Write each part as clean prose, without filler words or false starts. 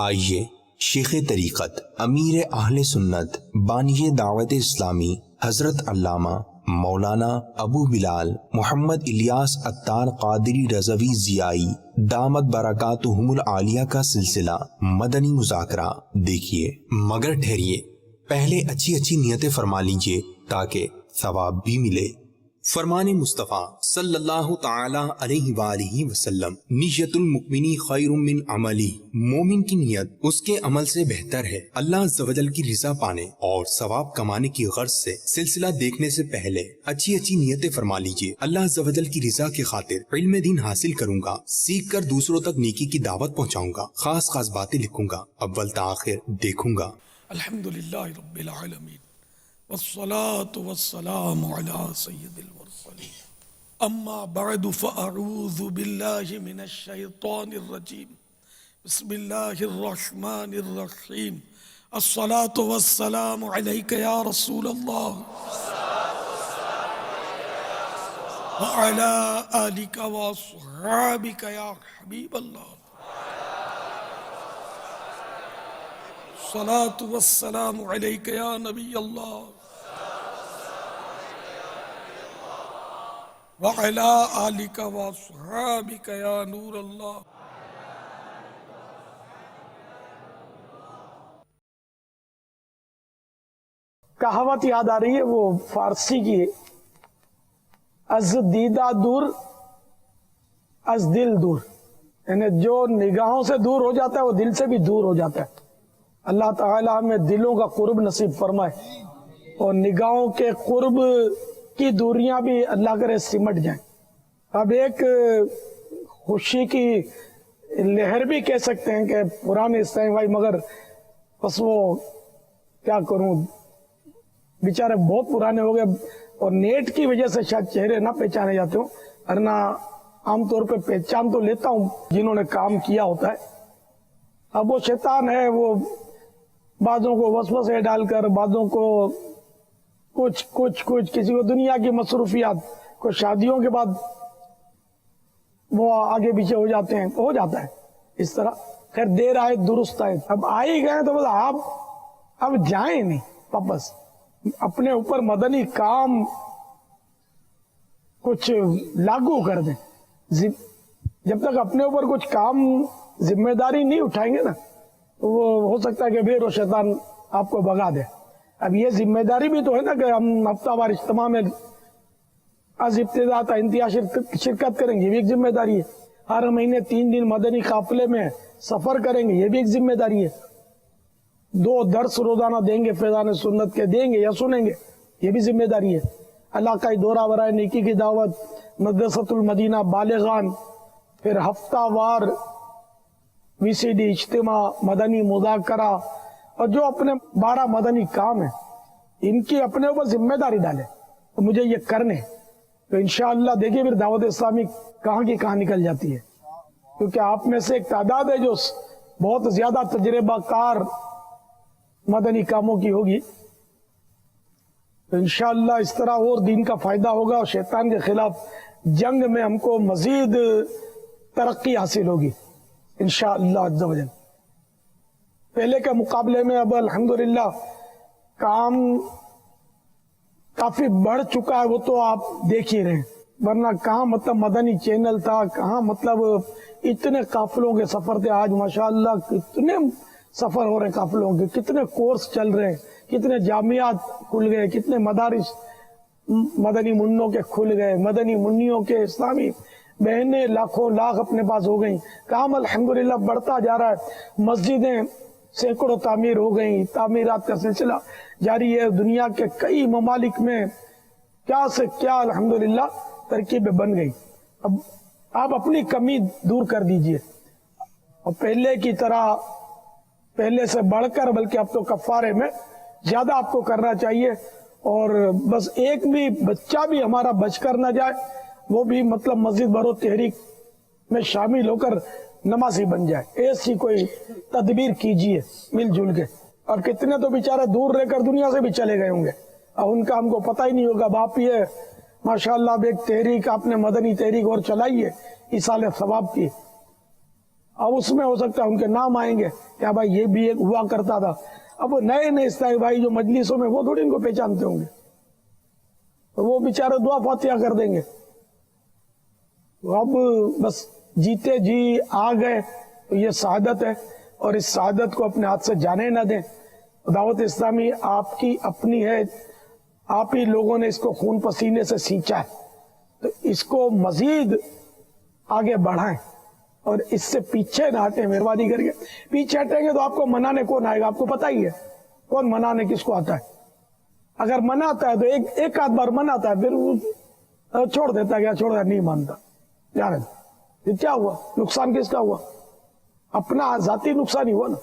آئیے شیخ طریقت امیر اہل سنت بانی دعوت اسلامی حضرت علامہ مولانا ابو بلال محمد الیاس عطار قادری رضوی ضیائی دامت برکاتہم العالیہ کا سلسلہ مدنی مذاکرہ دیکھیے، مگر ٹھہریے، پہلے اچھی نیتیں فرما لیجئے تاکہ ثواب بھی ملے۔ فرمان مصطفیٰ صلی اللہ تعالی علیہ وآلہ وسلم، نیت المؤمنی خیر من عملی، مومن کی نیت اس کے عمل سے بہتر ہے اللہ عز و جل کی رضا پانے اور ثواب کمانے کی غرض سے۔ سلسلہ دیکھنے سے پہلے اچھی نیتیں فرما لیجئے۔ اللہ عز و جل کی رضا کی خاطر علم دین حاصل کروں گا، سیکھ کر دوسروں تک نیکی کی دعوت پہنچاؤں گا، خاص باتیں لکھوں گا، اول تا آخر دیکھوں گا۔ الحمدللہ رب العالمین والصلاة والسلام على سید المرسلین، اما بعد فاعوذ باللہ من الشیطان الرجیم، بسم اللہ الرحمن الرحیم، الصلاة والسلام علیک یا رسول اللہ وعلی آلک واصحابک یا حبیب اللہ، الصلاة والسلام علیک یا نبی اللہ وعلى آلك وصحابك یا نور اللہ۔ کہاوت یاد آ رہی ہے وہ فارسی کی، از دیدہ دور از دل دور، یعنی جو نگاہوں سے دور ہو جاتا ہے وہ دل سے بھی دور ہو جاتا ہے۔ اللہ تعالی ہمیں دلوں کا قرب نصیب فرمائے اور نگاہوں کے قرب کی دوریاں بھی اللہ کرے سمٹ جائیں۔ اب ایک خوشی کی لہر بھی کہہ سکتے ہیں کہ پرانے اسلام بھائی، مگر بس وہ کیا کروں، بیچارے بہت پرانے ہو گئے اور نیٹ کی وجہ سے شاید چہرے نہ پہچانے جاتے ہوں، ورنہ عام طور پہ پہچان تو لیتا ہوں جنہوں نے کام کیا ہوتا ہے۔ اب وہ شیطان ہے، وہ بعضوں کو وسوسے ڈال کر، بعضوں کو کچھ کسی کو دنیا کی مصروفیات، کو شادیوں کے بعد وہ آگے پیچھے ہو جاتے ہیں، ہو جاتا ہے اس طرح۔ خیر دیر آئے درست آئے، اب آ ہی گئے تو بس آپ اب جائیں نہیں واپس، اپنے اوپر مدنی کام کچھ لاگو کر دیں۔ جب تک اپنے اوپر کچھ کام ذمہ داری نہیں اٹھائیں گے نا تو وہ ہو سکتا ہے کہ پھر وہ شیطان آپ کو بھگا دے۔ اب یہ ذمہ داری بھی تو ہے نا کہ ہم ہفتہ وار اجتماع میں از ابتدا تا انتہا شرکت کریں گے، یہ بھی ایک ذمہ داری ہے۔ ہر مہینے 3 دن مدنی قافلے میں سفر کریں گے، یہ بھی ایک ذمہ داری ہے۔ 2 درس روزانہ دیں گے، فیضان سنت کے دیں گے یا سنیں گے، یہ بھی ذمہ داری ہے۔ علاقائی دورہ برائے نیکی کی دعوت، مدرسۃ المدینہ بالغان، پھر ہفتہ وار VCD اجتماع، مدنی مذاکرہ، اور جو اپنے 12 مدنی کام ہیں ان کی اپنے اوپر ذمہ داری ڈالے تو مجھے یہ کرنے، تو انشاءاللہ دیکھیے پھر دعوت اسلامی کہاں کی کہاں نکل جاتی ہے، کیونکہ آپ میں سے ایک تعداد ہے جو بہت زیادہ تجربہ کار مدنی کاموں کی ہوگی، تو انشاءاللہ اس طرح اور دین کا فائدہ ہوگا اور شیطان کے خلاف جنگ میں ہم کو مزید ترقی حاصل ہوگی انشاءاللہ عز و جل۔ پہلے کے مقابلے میں اب الحمدللہ کام کافی بڑھ چکا ہے، وہ تو آپ دیکھ ہی رہے ہیں، ورنہ کہاں مطلب مدنی چینل تھا، کہاں مطلب اتنے قافلوں کے سفر تھے۔ آج ماشاءاللہ کتنے سفر ہو رہے قافلوں کے، کتنے کورس چل رہے ہیں، کتنے جامعات کھل گئے، کتنے مدارس مدنی منوں کے کھل گئے، مدنی منیوں کے اسلامی بہنیں لاکھوں لاکھ اپنے پاس ہو گئیں۔ کام الحمدللہ بڑھتا جا رہا ہے، مسجدیں سینکڑوں تعمیر ہو گئیں، تعمیرات کا سلسلہ جاری ہے۔ دنیا کے کئی ممالک میں کیا سے کیا الحمدللہ ترکیبیں بن گئی۔ اب آپ اپنی کمی دور کر دیجئے اور پہلے کی طرح، پہلے سے بڑھ کر، بلکہ اب تو کفارے میں زیادہ آپ کو کرنا چاہیے، اور بس ایک بھی بچہ بھی ہمارا بچ کر نہ جائے، وہ بھی مطلب مسجد برو تحریک میں شامل ہو کر نمازی بن جائے، ایسی کوئی تدبیر کیجئے مل جل کے۔ اور کتنے تو بیچارے دور رہ کر دنیا سے بھی چلے گئے ہوں گے، اور ان کا ہم کو پتہ ہی نہیں ہوگا۔ اب آپ یہ ماشاءاللہ اب ایک تحریک آپ نے مدنی تحریک اور چلائی ہے ایصال ثواب کی، अब उसमें हो सकता है उनके नाम आएंगे, क्या भाई ये भी एक हुआ करता था। अब नए नए इस्लाही भाई जो मजलिसों में, वो थोड़ी इनको पहचानते होंगे, तो वो बेचारे दुआ फातिहा कर देंगे। तो अब बस जीते जी आ गए तो ये शहादत है, और इस शहादत को अपने हाथ से जाने न दें। दावत इस्लामी आपकी अपनी है, आप ही लोगों ने इसको खून पसीने से सींचा है, तो इसको मजीद आगे बढ़ाएं और इससे पीछे ना हटें मेहरबानी करके। पीछे हटेंगे तो आपको मनाने कौन आएगा, आपको पता ही है कौन मनाने किसको आता है। अगर मनाता है तो एक आध बार मनाता है, फिर वो छोड़ देता है, क्या छोड़ देता, नहीं मानता, जाने दो। फिर क्या हुआ, नुकसान किसका हुआ, अपना जाती नुकसान ही हुआ ना,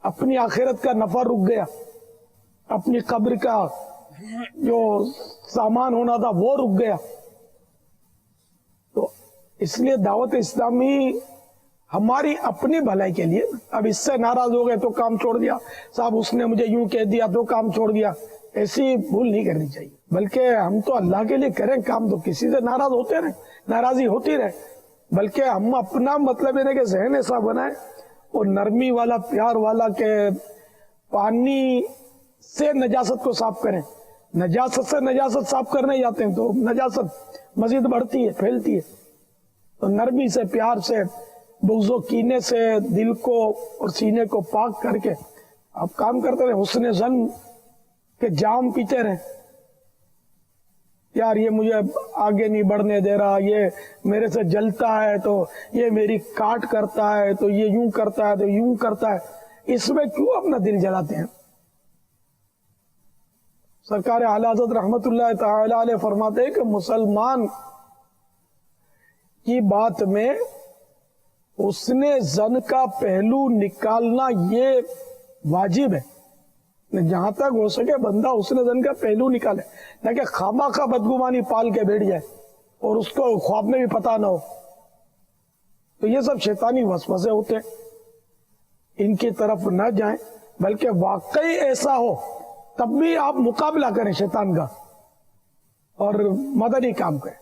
अपनी आखिरत का नफा रुक गया, अपनी कब्र का जो सामान होना था वो रुक गया। तो इसलिए दावत इस्लामी हमारी अपनी भलाई के लिए। अब इससे नाराज हो गए तो काम छोड़ दिया, साहब उसने मुझे यूं कह दिया तो काम छोड़ दिया, ऐसी भूल नहीं करनी चाहिए। बल्कि हम तो अल्लाह के लिए करें काम, तो किसी से नाराज होते रहे, नाराजी होती रहे, बल्कि हम अपना मतलब है कि जहन ऐसा बनाए और नरमी वाला, प्यार वाला, के पानी से नजासत को साफ करें। नजासत से नजासत साफ करने जाते हैं तो नजासत मजीद बढ़ती है, फैलती है। तो नरमी से, प्यार से, बुग़्ज़ो कीने से दिल को और सीने को पाक करके आप काम करते रहे, हुस्न ज़न के जाम पीते रहे। यार ये मुझे आगे नहीं बढ़ने दे रहा, ये मेरे से जलता है, तो ये मेरी काट करता है, तो ये यूं करता है, तो यूं करता है, इसमें क्यों अपना दिल जलाते हैं। सरकार आला हज़रत रहमतुल्लाह ताला अलैह फरमाते हैं कि मुसलमान की बात में उसने जन का पहलू निकालना ये वाजिब है। जहां तक हो सके बंदा उसने जन का पहलू निकाले, ना कि खामा खा बदगुमानी पाल के बैठ जाए और उसको ख्वाब में भी पता ना हो। तो ये सब शैतानी वसवसे होते हैं, इनकी तरफ न जाएं, बल्कि वाकई ऐसा हो तब भी आप मुकाबला करें शैतान का और मदनी काम करें।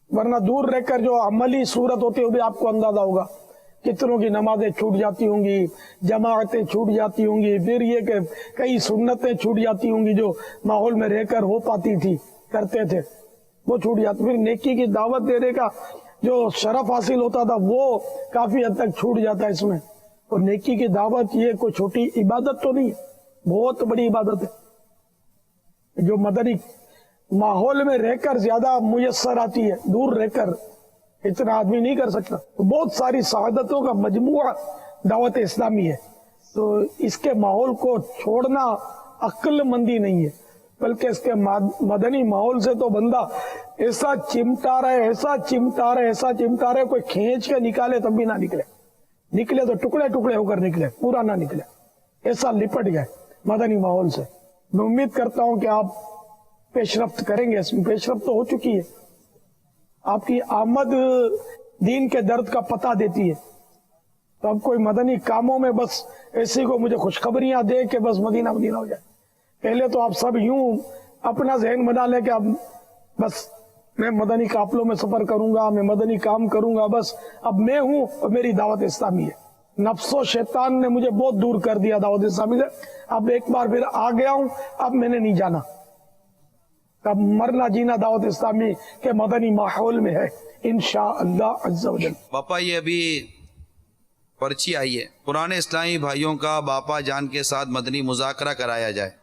वरना दूर रहकर जो अमली सूरत होती है वो भी आपको अंदाजा होगा, कितनों की नमाजें छूट जाती होंगी, जमाअतें छूट जाती होंगी, फिर ये कि कई सुन्नतें छूट जाती होंगी जो माहौल में रहकर हो पाती थी, करते थे, वो छूट जाती। फिर नेकी की दावत देने का जो शरफ हासिल होता था वो काफी हद तक छूट जाता है इसमें। और नेकी की दावत ये कोई छोटी इबादत तो नहीं है, बहुत बड़ी इबादत है जो मदनी माहौल में रहकर ज्यादा मुयस्सर आती है, दूर रहकर इतना आदमी नहीं कर सकता। तो बहुत सारी शहादतों का मजमुआ दावत इस्लामी है। तो इसके माहौल को छोड़ना अक्लमंदी नहीं है, बल्कि इसके मदनी माहौल से तो बंदा ऐसा चिमटा रहे, ऐसा चिमटा रहे, ऐसा चिमटा रहे, कोई खींच के निकाले तब भी ना निकले, निकले तो टुकड़े टुकड़े होकर निकले, पूरा ना निकले, ऐसा लिपट गए मदनी माहौल से। मैं उम्मीद करता हूं कि आप पेशरफ्त करेंगे, इसमें पेशरफ्त तो हो चुकी है। आपकी आमद दीन के दर्द का पता देती है। तो अब कोई मदनी कामों में बस ऐसी को मुझे खुशखबरियां दे के बस मदीना मदीना हो जाए। पहले तो आप सब यूं अपना जहन बना ले कि अब बस मैं मदनी काफलों में सफर करूंगा, मैं मदनी काम करूंगा, बस अब मैं हूं और मेरी दावत इस्लामी है। नफ्सो शैतान ने मुझे बहुत दूर कर दिया दावत इस्लामी से, अब एक बार फिर आ गया हूं, अब मैंने नहीं जाना। अब मरना जीना दावत इस्लामी के मदनी माहौल में है इंशाअल्लाह अज़्ज़ा वजल। बापा ये अभी पर्ची आई है, पुराने इस्लामी भाइयों का बापा जान के साथ मदनी मुज़ाकरा कराया जाए।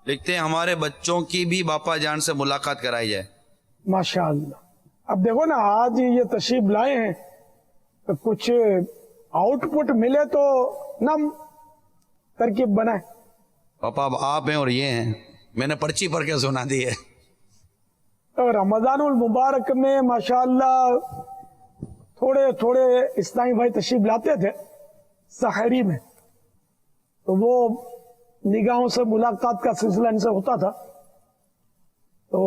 लिखते हैं हमारे बच्चों की भी बापा जान से मुलाकात कराई जाए। माशाअल्लाह। अब देखो ना, आज ये तशरीफ लाए हैं तो कुछ आउटपुट मिले तो नम तरकीब बनाए। पापा अब आप हैं और ये हैं, मैंने पर्ची पढ़ के सुना दी है। तो रमजानुल मुबारक में माशाअल्लाह थोड़े थोड़े इस्लामी भाई तशरीफ लाते थे सहरी में, तो वो निगाहों से मुलाकात का सिलसिला इनसे होता था। तो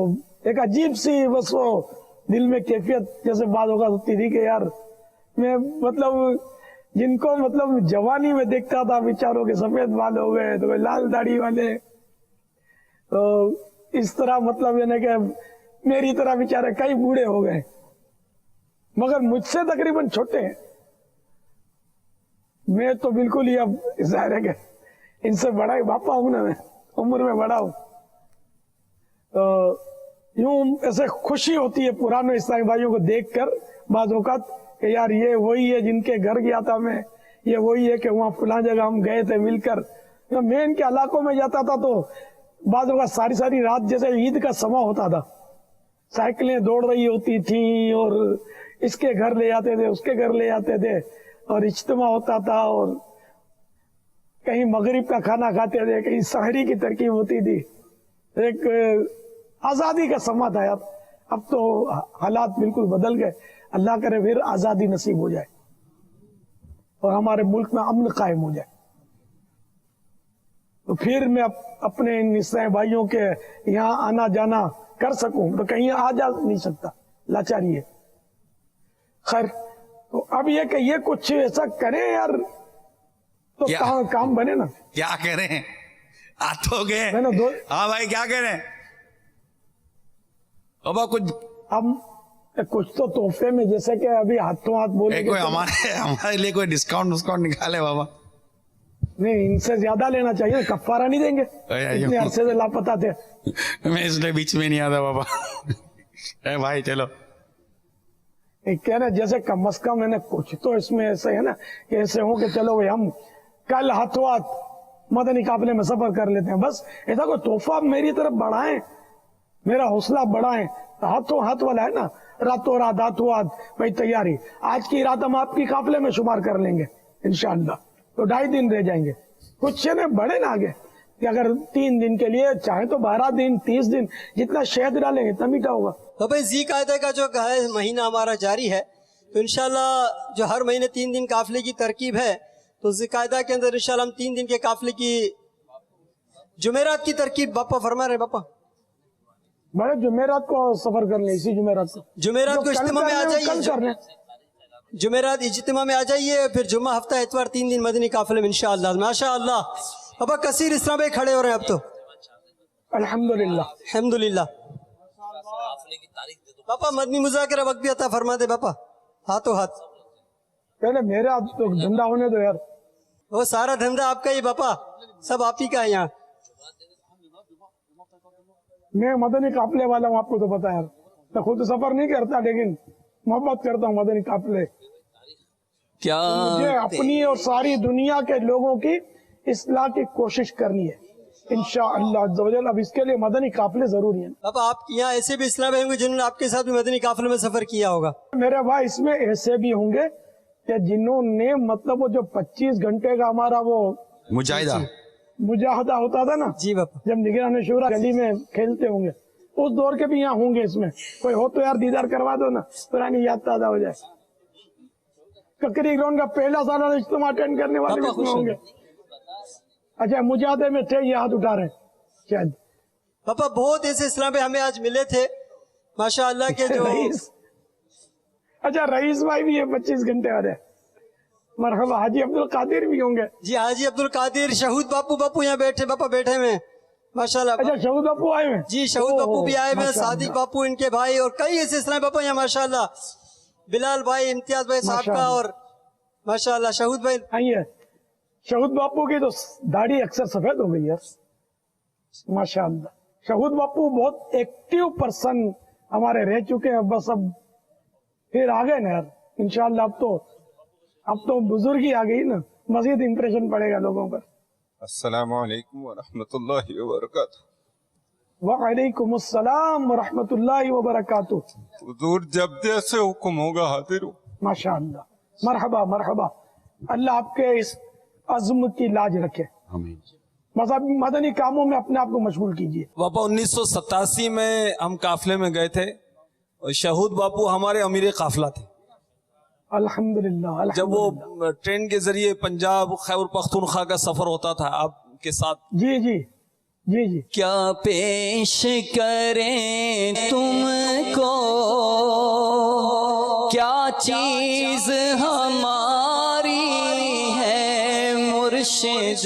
एक अजीब सी बस वो दिल में कैफियत जैसे बात होगा होती थी कि यार मैं मतलब जिनको मतलब जवानी में देखता था बेचारों के सफेद बाल हो गए, तो लाल दाढ़ी वाले, तो इस तरह मतलब यानी कि मेरी तरह बेचारे कई बूढ़े हो गए। मगर मुझसे तकरीबन छोटे हैं। मैं तो बिल्कुल ही अब जाहिर है कि इनसे बड़ा ही बापा हूं ना, मैं उम्र में बड़ा हूं। तो यूं ऐसे खुशी होती है पुराने इस्लामी भाइयों को देखकर बाज़ औक़ात कि यार ये वही है जिनके घर गया था मैं, ये वही है कि वहाँ फलां जगह हम गए थे मिलकर। तो मैं इनके इलाकों में जाता था तो बाज़ औक़ात सारी सारी रात जैसे ईद का समा होता था, साइकिलें दौड़ रही होती थी और इसके घर ले जाते थे, उसके घर ले जाते थे और इज्तिमा होता था और कहीं मगरिब का खाना खाते थे, कहीं सहरी की तरकीब होती थी। एक आजादी का समा था यार। अब तो हालात बिल्कुल बदल गए। अल्लाह करे फिर आजादी नसीब हो जाए और हमारे मुल्क में अमन कायम हो जाए, तो फिर मैं अपने इन इस्लामी भाइयों के यहाँ आना जाना कर सकूं। तो कहीं आ जा नहीं सकता, लाचारी है। खैर, तो अब ये कि ये कुछ ऐसा करें यार तो काम बने ना। क्या करें, हाथों के मैंने दो, हाँ भाई क्या करें अब कुछ, अब कुछ तो तोहफे में, जैसे कि अभी हाथों हाथ बोले कोई हमारे लिए कोई डिस्काउंट निकाले बाबा। नहीं, इनसे ज्यादा लेना चाहिए, कफ्फारा नहीं देंगे, इतने अरसे से लापता थे। मैं इसलिए बीच में नहीं आता बाबा। भाई चलो कह रहे जैसे कम अज कम मैंने कुछ तो इसमें ऐसे है ना कि ऐसे हो कि चलो भाई हम कल हाथों हाथ मदनी काफिले में सफर कर लेते हैं। बस ऐसा कोई तोहफा मेरी तरफ बढ़ाएं, मेरा हौसला बढ़ाएं। हाथों हाथ वाला है ना, रातों रात हाथों हाथ भाई तैयारी। आज की रात हम आपकी काफिले में शुमार कर लेंगे इंशाअल्लाह, तो 2.5 दिन रह जाएंगे। कुछ है ना बढ़े ना आगे कि अगर 3 दिन के लिए चाहे तो 12 दिन 30 दिन, जितना शहद डालेंगे इतना मीठा होगा। तो भाई ज़ी कायदा का जो है महीना हमारा जारी है, तो इंशाल्लाह जो हर महीने 3 दिन काफिले की तरकीब है, तो ज़ी कायदा के अंदर इंशाल्लाह हम 3 दिन के काफिले की जुमेरात की तरकीब बापा फरमा रहे। बापा बड़े जुमेरात को सफर कर ले, इसी जुमेरात को इज्तिमा में आ जाइए, जुमेरात इज्तिमा में आ जाइए, फिर जुम्मा हफ्ता इतवार 3 दिन मदनी काफिले में इंशाअल्लाह। माशाअल्लाह बाबा कसीर इस्लाम भाई खड़े हो रहे हैं अब तो, अल्हम्दुलिल्लाह अल्हम्दुलिल्लाह। पापा मदनी मुज़ाकरा वक्त भी अता फरमा दे पापा, हाथों हाथ। पहले मेरा तो धंधा होने दो यार। वो सारा धंधा आपका ही पापा, सब आप ही का है यहाँ। मैं मदनी काफिले वाला हूँ, आपको तो पता है यार। मैं खुद सफर नहीं करता लेकिन मोहब्बत करता हूँ मदनी काफिले। क्या मुझे अपनी और सारी दुनिया के लोगों की इस्लाह की कोशिश करनी है इंशाअल्लाह अज़्ज़ा वजल। अब इसके लिए मदनी काफिले जरूरी है। पापा आप यहाँ ऐसे भी इस्लाम होंगे जिन्होंने आपके साथ भी मदनी काफिले में सफर किया होगा। मेरे भाई इसमें ऐसे भी होंगे कि जिन्होंने मतलब वो जो 25 घंटे का हमारा वो मुजाहिदा होता था ना जी पापा, जब निगरान शूरा गली में खेलते होंगे, उस दौर के भी यहाँ होंगे। इसमें कोई हो तो यार दीदार करवा दो ना, पुरानी याद ताजा हो जाए। ककरी ग्राउंड का पहला सालाना इज्तिमा अटेंड करने वाले भी इसमें होंगे। अच्छा, मुजाहिदे में थे, ये हाथ उठा रहे शायद। पापा बहुत ऐसे इस्लाम पे हमें आज मिले थे माशाअल्लाह के जो रईस, अच्छा रईस भाई भी है 25 घंटे वाले। मरहबा, हाजी अब्दुल कादिर भी होंगे। जी हाजी अब्दुल कादिर, शहूद बापू यहाँ बैठे पापा, बैठे हुए माशाल्लाह। अच्छा शहूद बापू आए हुए? जी शहूद बापू भी आए हुए, सादिक बापू इनके भाई और कई ऐसे इस्लाम पापा यहाँ माशाल्लाह। बिलाल भाई, इम्तियाज भाई साहब का और माशाल्लाह शहूद भाई। आइए, शहूद बापू की तो दाढ़ी अक्सर सफेद हो गई है माशाल्लाह। शहूद बापू बहुत एक्टिव पर्सन हमारे रह चुके हैं। बस अब फिर आ गए ना यार इंशाल्लाह। अब तो बुजुर्गी आ गई ना, मजीद इम्प्रेशन पड़ेगा लोगों पर। अस्सलामु अलैकुम व रहमतुल्लाहि व बरकातुहू। वालेकुम अस्सलाम व रहमतुल्लाहि व बरकातुहू। हुजूर जब जैसे हुक्म होगा हाजिर हो। माशाअल्लाह, मरहबा मरहबा। अल्लाह आपके इस अज़्म की लाज रखे। आमीन। बस आप मदनी कामों में अपने आप को मशगूल कीजिए। बापा 1987 में हम काफिले में गए थे और शहूद बापू हमारे अमीर काफिला थे। अल्हम्दुलिल्लाह। जब वो ट्रेन के जरिए पंजाब खैबर पख्तूनख्वा का सफर होता था आपके साथ। जी जी जी जी। क्या पेश करें तुमको, क्या चीज हमारी है मुर्शिद,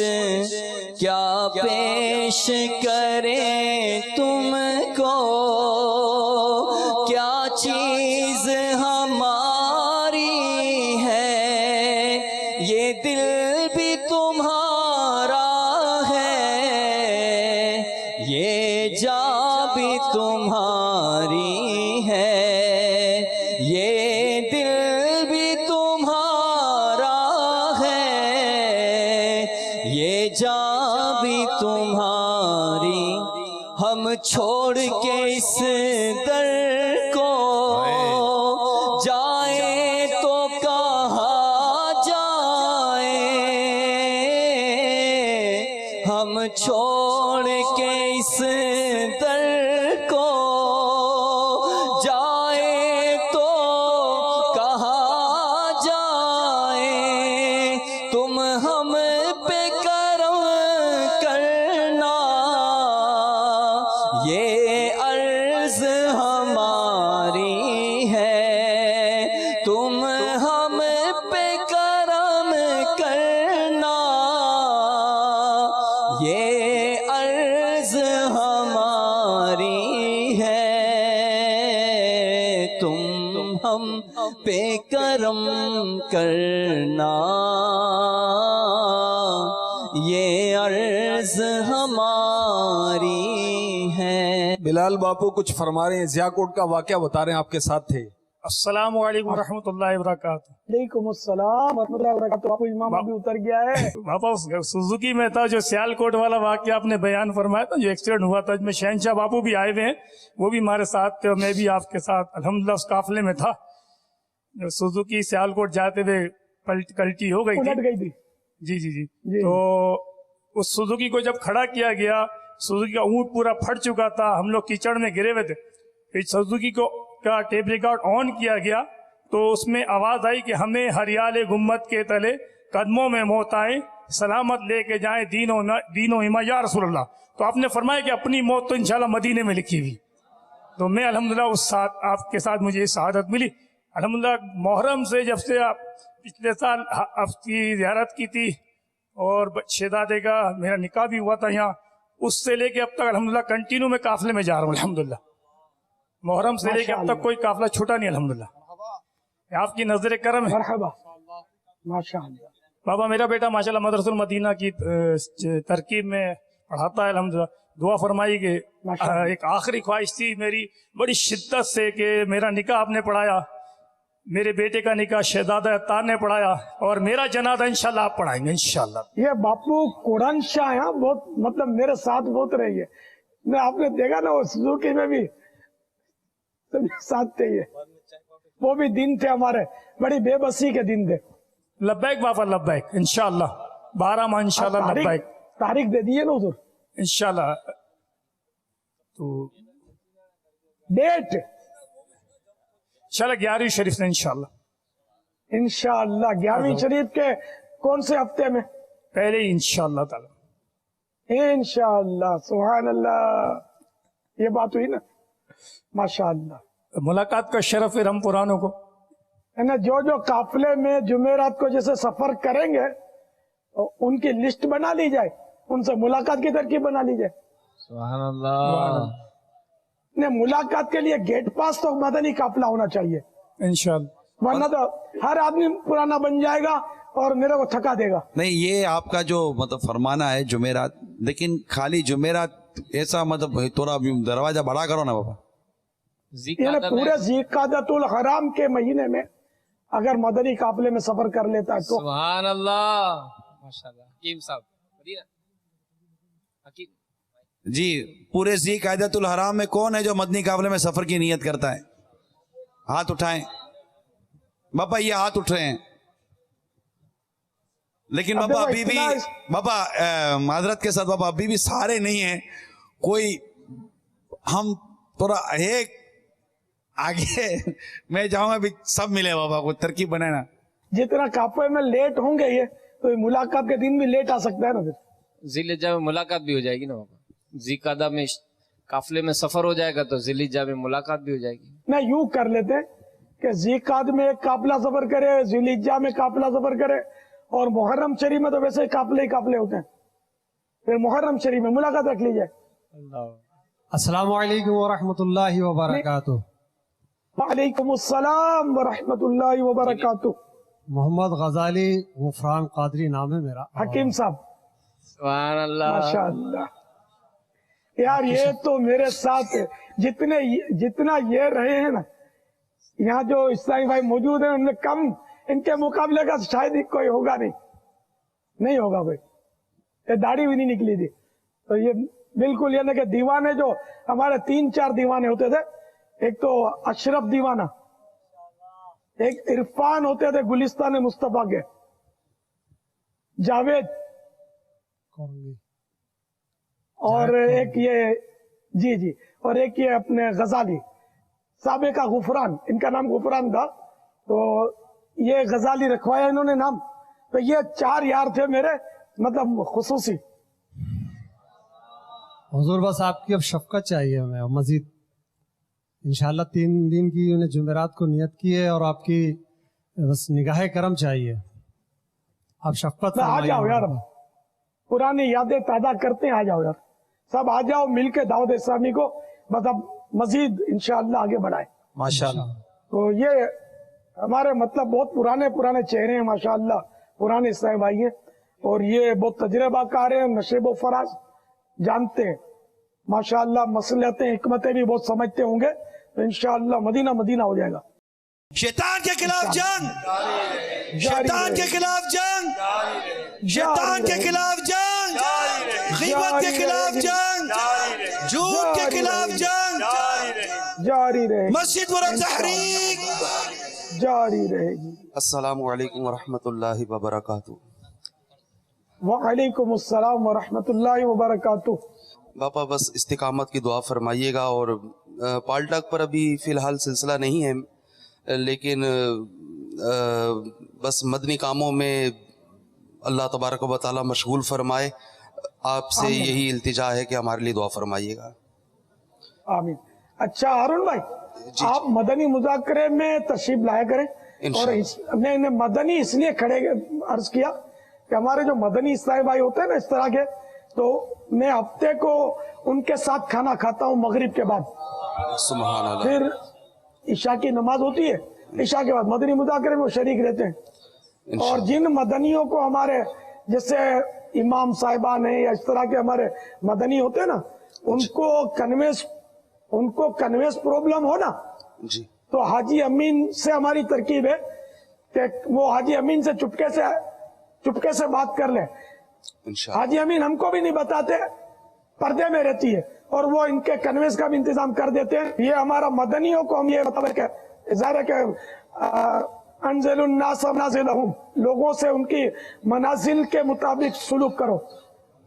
क्या पेश करें तुमको, क्या चीज हमारी بھی تمہاری ہے، یہ دل بھی تمہارا ہے، یہ جاں بھی تمہاری، ہم چھوڑ کے اس در کو جائیں تو کہاں جائیں، ہم چھوڑ کے اس در کو جائیں تو کہاں جائیں، تم ہم پہ کرم کرنا، یہ عرض ہماری ہے، تم ہم پہ کرم کرنا، یہ عرض ہماری ہے، تم ہم پہ کرم کرنا، یہ عرض ہماری ہے۔ بلال باپو کچھ فرما رہے ہیں، ضیاء کوٹ کا واقعہ بتا رہے ہیں، آپ کے ساتھ تھے۔ السلام علیکم ورحمۃ اللہ وبرکاتہ۔ وعلیکم السلام ورحمۃ اللہ وبرکاتہ۔ آپ کو امام ابھی اتر گیا ہے۔ باپا سوزوکی میں تھا جو سیال کوٹ والا واقعہ آپ نے بیان فرمایا تھا، جو ایکسیڈنٹ ہوا تھا، میں شہنشاہ باپو بھی آئے ہوئے ہیں، وہ بھی ہمارے ساتھ تھے اور میں بھی آپ کے ساتھ الحمدللہ اس قافلے میں تھا۔ جو سوزوکی سیال کوٹ جاتے ہوئے کلٹی ہو گئی الٹ تھی، گئی تھی۔ جی تو اس سوزوکی کو جب کھڑا کیا گیا، سوزوکی کا اونٹ پورا پھٹ چکا تھا، ہم لوگ کیچڑ میں گرے ہوئے تھے، پھر سوزوکی کو کا ٹیپ ریکارڈ آن کیا گیا تو اس میں آواز آئی کہ ہمیں ہریال گمت کے تلے قدموں میں موت آئے، سلامت لے کے جائیں دین و ایمان یا رسول اللہ۔ تو آپ نے فرمایا کہ اپنی موت تو انشاءاللہ مدینے میں لکھی ہوئی، تو میں الحمدللہ اس ساتھ آپ کے ساتھ مجھے شہادت ملی۔ الحمدللہ محرم سے جب سے آپ پچھلے سال آپ کی زیارت کی تھی اور شہزادے کا میرا نکاح بھی ہوا تھا یہاں، اس سے لے کے اب تک الحمدللہ کنٹینیو میں قافلے میں جا رہا ہوں الحمدللہ، محرم سے لے کے اب تک کوئی قافلہ چھوٹا نہیں الحمدللہ، آپ کی نظر کرم ہے۔ مرحبا، ماشاءاللہ۔ بابا میرا بیٹا ماشاءاللہ مدرسہ المدینہ کی ترکیب میں پڑھاتا ہے الحمدللہ، دعا فرمائی کہ ایک آخری خواہش تھی میری بڑی شدت سے کہ میرا نکاح آپ نے پڑھایا، میرے بیٹے کا نکاح شہزادہ اطہار نے پڑھایا اور میرا جنازہ انشاءاللہ آپ پڑھائیں گے انشاءاللہ۔ یہ باپو قرآن شاہ ہیں، بہت مطلب میرے ساتھ بہت رہی ہے، میں آپ نے دیکھا نا وہ سوزوکی میں بھی ساتھ تھے، یہ وہ بھی دن تھے ہمارے، بڑی بے بسی کے دن تھے۔ لبیک بابا لبیک انشاءاللہ، 12 ماہ انشاءاللہ لبیک۔ تاریخ دے دیے نا حضور، انشاءاللہ تو ڈیٹ انشاءاللہ 11ویں شریف سے انشاءاللہ، انشاءاللہ 11ویں شریف کے کون سے ہفتے میں؟ پہلے ہی انشاءاللہ تعالی۔ انشاءاللہ، سبحان اللہ، یہ بات ہوئی نا، ماشاءاللہ۔ ملاقات کا شرف ہے ہم پرانوں کو، ہے نا، جو قافلے میں جمعرات کو جیسے سفر کریں گے ان کی لسٹ بنا لی جائے، ان سے ملاقات کی ترکیب بنا لی جائے۔ سبحان اللہ۔ نہیں، ملاقات کے لیے گیٹ پاس تو مدنی قافلہ ہونا چاہیے، انشاءاللہ، ورنہ تو ہر آدمی پرانا بن جائے گا اور میرے کو تھکا دے گا۔ نہیں، یہ آپ کا جو مطلب فرمانا ہے جمعرات، لیکن خالی جمعرات ایسا مطلب تھوڑا دروازہ بڑا کرو نا بابا۔ یعنی پورے ذیقعدۃ الحرام کے مہینے میں اگر مدنی قافلے میں سفر کر لیتا ہے تو سبحان اللہ، ماشاءاللہ۔ حکیم صاحب جی، پورے ذیقعدۃ الحرام میں کون ہے جو مدنی قافلے میں سفر کی نیت کرتا ہے؟ ہاتھ اٹھائیں بابا، یہ ہاتھ اٹھ رہے ہیں، لیکن بابا ابھی بھی بابا معذرت کے ساتھ بابا ابھی بھی سارے نہیں ہیں، کوئی ہم تھوڑا ایک آگے میں جاؤں گا بھی سب ملے بابا کو ترکیب بنائے نا۔ جتنا قافلے میں لیٹ ہوں گے یہ تو ملاقات کے دن بھی لیٹ آ سکتا ہے نا، پھر ذی الحجہ میں ملاقات بھی ہو جائے گی نا بابا، ذیقعدہ میں قافلے میں سفر ہو جائے گا تو ذی الحجہ میں ملاقات بھی ہو جائے گی۔ نہ یوں کر لیتے ہیں کہ ذیقعدہ میں ایک قافلہ سفر کرے، ذی الحجہ میں قافلہ سفر کرے، اور محرم شریف میں تو ویسے ہی قافلے ہوتے ہیں، پھر محرم شریف میں ملاقات رکھ لی جائے۔ السلام علیکم ورحمۃ اللہ وبرکاتہ۔ وعلیکم السلام ورحمۃ اللہ وبرکاتہ۔ محمد غزالی غفران قادری نام ہے میرا۔ حکیم صاحب، سبحان اللہ، ماشاءاللہ۔ यार ये तो मेरे साथ जितना ये रहे हैं ना, यहाँ जो इस्लामी भाई मौजूद हैं उनमें कम इनके मुकाबले का शायद ही कोई होगा नहीं होगा कोई। ये दाढ़ी भी नहीं निकली थी। तो ये बिल्कुल यानी कि दीवाने जो हमारे 3-4 दीवाने होते थे, एक तो अशरफ दीवाना, एक इरफान होते थे गुलिस्तान मुस्तफा के, जावेद, और एक ये जी और एक ये अपने गजाली साबे का गुफरान, इनका नाम गुफरान था, तो ये गजाली रखवाया इन्होंने नाम। तो ये 4 यार थे मेरे, मतलब खुसूसी। हुजूर बस आपकी अब शफकत चाहिए हमें मजीद। इंशाल्लाह 3 दिन की उन्हें जुमेरात को नियत की है और आपकी बस निगाह करम चाहिए। आप शफकत आ जाओ यार, पुरानी यादें ताजा करते हैं, आ जाओ यार, सब आ जाओ मिलके दावत इस्लामी को बस अब मजीद इंशाअल्लाह आगे बढ़ाए माशाल्लाह। तो ये हमारे मतलब बहुत पुराने चेहरे हैं माशाअल्लाह, पुराने इस्लामी भाई हैं, और ये बहुत तजर्बाकार हैं, नशेब व फराज जानते हैं माशाअल्लाह, मसलहतें हिकमतें भी बहुत समझते होंगे। तो इंशाअल्लाह मदीना हो जाएगा। शैतान के खिलाफ जंग, शैतान के खिलाफ जंग, शैतान के खिलाफ जंग, गीबत के खिलाफ जंग, झूठ के खिलाफ जंग जारी रहेगी, मस्जिद व तहरीक जारी रहेगी। अस्सलामु अलैकुम व रहमतुल्लाहि व बरकातुहू। वालेकुम अस्सलाम व रहमतुल्लाहि व बरकातुहू। बापा बस इस्तिकामत की दुआ फरमाइएगा। और पालटक पर अभी फ़िलहाल सिलसिला नहीं है, लेकिन बस मदनी कामों में अल्लाह तबारक व तआला मशगूल फरमाए। आपसे यही इल्तिजा है कि हमारे लिए दुआ फरमाइएगा। आमीन। अच्छा अरुण भाई, आप मदनी मुज़ाकरे में तशरीफ लाया करें। और हमने इन्हें मदनी इसलिए खड़े अर्ज किया कि हमारे जो मदनी इस्लामी भाई होते हैं ना इस तरह के, तो मैं हफ्ते को उनके साथ खाना खाता हूँ मगरिब के बाद, सुभान अल्लाह। फिर ईशा की नमाज होती है, ईशा के बाद मदनी मुज़ाकरे में वो शरीक रहते हैं। और जिन मदनियों को हमारे जैसे इमाम साहिबान है या इस तरह के हमारे मदनी होते हैं ना, उनको कन्वेंस प्रॉब्लम हो ना जी, तो हाजी अमीन से हमारी तरकीब है कि वो हाजी अमीन से चुपके से बात कर ले। हाजी अमीन हमको भी नहीं बताते, पर्दे में रहती है, और वो इनके कन्वेंस का भी इंतजाम कर देते हैं। ये हमारा मदनियों को हम ये मतलब लोगों से उनकी मनाजिल के मुताबिक सुलूक करो।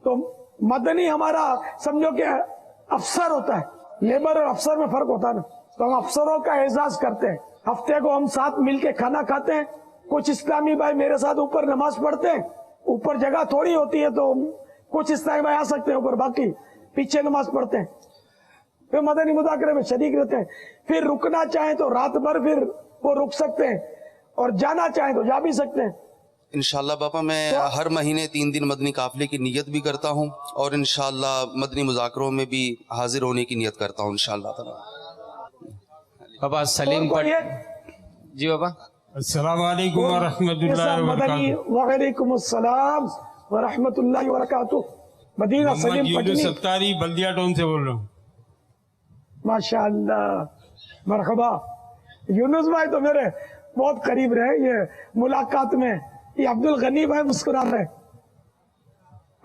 तो मदनी हमारा समझो कि अफसर होता है, लेबर और अफसर में फर्क होता है ना, तो हम अफसरों का एजाज करते हैं। हफ्ते को हम साथ मिलके खाना खाते हैं, कुछ इस्लामी भाई मेरे साथ ऊपर नमाज पढ़ते हैं, ऊपर जगह थोड़ी होती है तो कुछ इस्लामी भाई आ सकते हैं ऊपर, बाकी पीछे नमाज पढ़ते हैं। फिर मदनी मुज़ाकरे में शरीक रहते हैं, फिर रुकना चाहें तो रात भर फिर वो रुक सकते हैं, और जाना चाहें तो जा भी सकते हैं। इंशाल्लाह बापा मैं हर महीने 3 दिन मदनी काफिले की नियत भी करता हूँ, और इंशाल्लाह मदनी मुज़ाकरों में भी हाजिर होने की नियत करता हूँ इंशाल्लाह ताला। बाबा सलीम जी बाबा। अस्सलाम वालेकुम व रहमतुल्लाहि व बरकातुहू। वालेकुम अस्सलाम व रहमतुल्लाहि व बरकातुहू। मदीना सलीम पटनी सत्तारी बल्दिया टाउन से बोल रहा हूँ। माशाअल्लाह, मरहबा। यूनुस भाई तो मेरे बहुत करीब रहे ये मुलाकात में। ये अब्दुल गनी भाई मुस्कुरा रहे,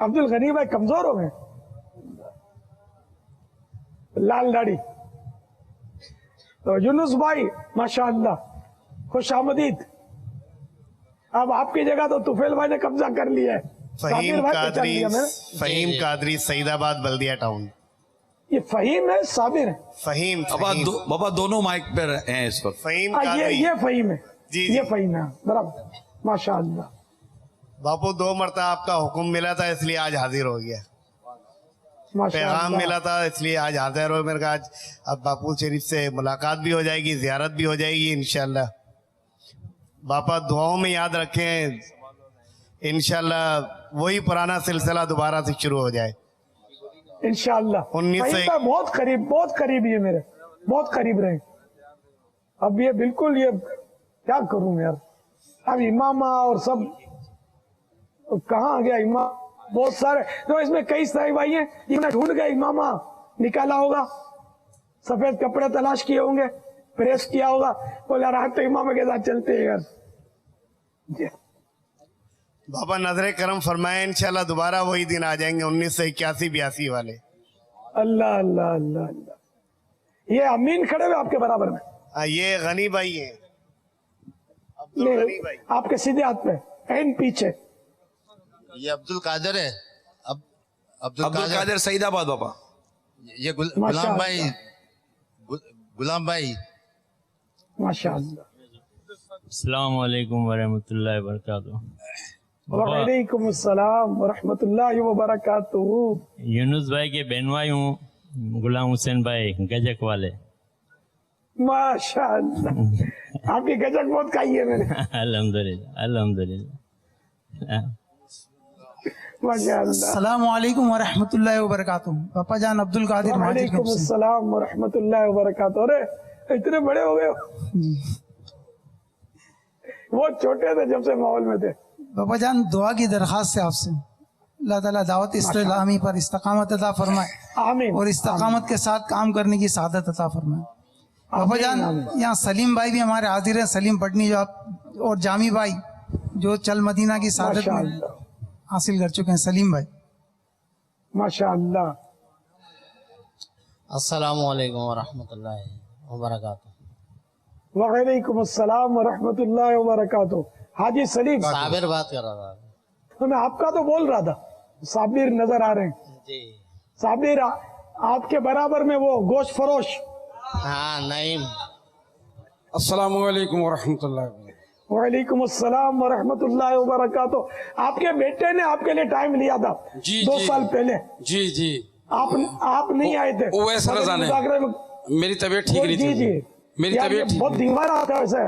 अब्दुल गनी भाई कमजोर हो गए, लाल दाढ़ी। तो यूनुस भाई माशाअल्लाह खुश आमदीद। अब आपकी जगह तो तुफेल भाई ने कब्जा कर लिया है। फहीम कादरी सईदाबाद बल्दिया टाउन। ये फहीम है साबिर है? फहीम बाबा दोनों माइक पे हैं इस वक्त। फहीम ये फहीम है जी, ये फहीम है बराबर माशाअल्लाह। बापू 2 मरतबा आपका हुक्म मिला था इसलिए आज हाजिर हो गया, पैगाम मिला था इसलिए आज हाजिर हो। मेरे कहा आज अब बापू शरीफ से मुलाकात भी हो जाएगी, जियारत भी हो जाएगी इंशाल्लाह। बापा दुआओं में याद रखें, इंशाल्लाह वही पुराना सिलसिला दोबारा से शुरू हो जाए इंशाल्लाह। 1901 बहुत करीब ये मेरे बहुत करीब रहे। अब ये बिल्कुल ये क्या करूं यार, अब इमामा और सब कहाँ आ गया इमाम, बहुत सारे तो इसमें कई सारे भाई हैं, ये ढूंढ गए इमामा निकाला होगा, सफेद कपड़े तलाश किए होंगे, प्रेस किया होगा, बोला राहत तो इमाम के साथ चलते हैं जी। बाबा नजरे करम फरमाए, इंशाल्लाह दोबारा वही दिन आ जाएंगे 1981-82 वाले। अल्लाह अल्लाह अल्लाह अल्लाह। ये अमीन खड़े हुए आपके बराबर में? ये गनी भाई है, अब्दुल गनी भाई। आपके सीधे हाथ में एन पीछे ये अब्दुल कादर है। अब्दुल कादर सईदाबाद बाबा। ये गुलाम भाई, गुलाम भाई। माशाअल्लाह। अस्सलाम वालेकुम वरहमतुल्लाहि वबरकातुहू। वालेकुम अस्सलाम वरहमतुल्लाहि वबरकातुहू। यूनुस भाई के बहनवाई हूँ, गुलाम हुसैन भाई गजक वाले। माशाअल्लाह, आपकी गजक बहुत खाई है मैंने। अल्हम्दुलिल्लाह अल्हम्दुलिल्लाह। माशाअल्लाह। अस्सलामु अलैकुम वरहमतुल्लाहि वबरकातुहू। पापा जान अब्दुल कादिर वालेकुम अस्सलाम वरहमतुल्लाहि वबरकातुहू। अरे इतने बड़े हो गए हो। वो छोटे थे जब से माहौल में थे। पापा जान दुआ की दरखास्त है आपसे, अल्लाह ताला दावत इस्लामी पर इस्तकामत अता फरमाए, आमीन, और इस्तकामत के साथ काम करने की सादत अता फरमाए। पापा जान यहाँ सलीम भाई भी हमारे हाजिर हैं, सलीम पटनी जो आप, और जामी भाई जो चल मदीना की सादत में हासिल कर चुके हैं, सलीम भाई। माशाअल्लाह। अस्सलामु अलैकुम वरहमतुल्लाहि वबरकातुहू। वालेकुम अस्सलाम वरहमतुल्लाहि वबरकातुहू। हाजी सलीम साबिर बात कर रहा था। तो मैं आपका तो बोल रहा था, साबिर नजर आ रहे हैं जी। साबिर आपके बराबर में वो गोश्त फरोश। हाँ नईम। अस्सलामु अलैकुम वरहमतुल्लाहि। वालेकुम अस्सलाम वरहमतुल्लाहि वबरकातुहू। आपके बेटे ने आपके लिए टाइम लिया था जी, 2 जी, साल पहले। जी जी। आप नहीं आए थे। ओवैस रज़ा ने, मेरी तबीयत ठीक नहीं जी जी थी, मेरी यार, तबीयत ये बहुत दीवाना था वैसे।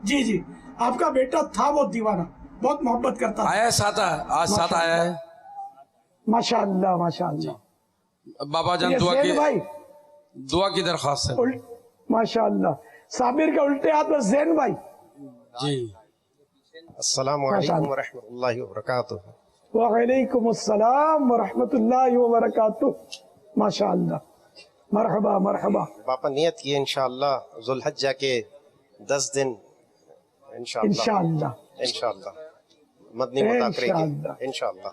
जी जी, आपका बेटा था बहुत दीवाना, बहुत मोहब्बत करता था। आया साथ, आज साथ आया है। माशाअल्लाह माशाअल्लाह। बाबा जान ये दुआ की दरख्वास्त है। माशाअल्लाह। साबिर के उल्टे हाथ में ज़ैन भाई जी। अस्सलामु अलैकुम वरहमतुल्लाहि वबरकातुहू। वालेकुम अस्सलाम वरहमतुल्लाहि वबरकातुहू। माशाअल्लाह। मरहबा मरहबा। पापा नियत किए इंशाअल्लाह जुल्हज्जा के 10 दिन इंशाअल्लाह मदनी मुज़ाकरे की इंशाअल्लाह।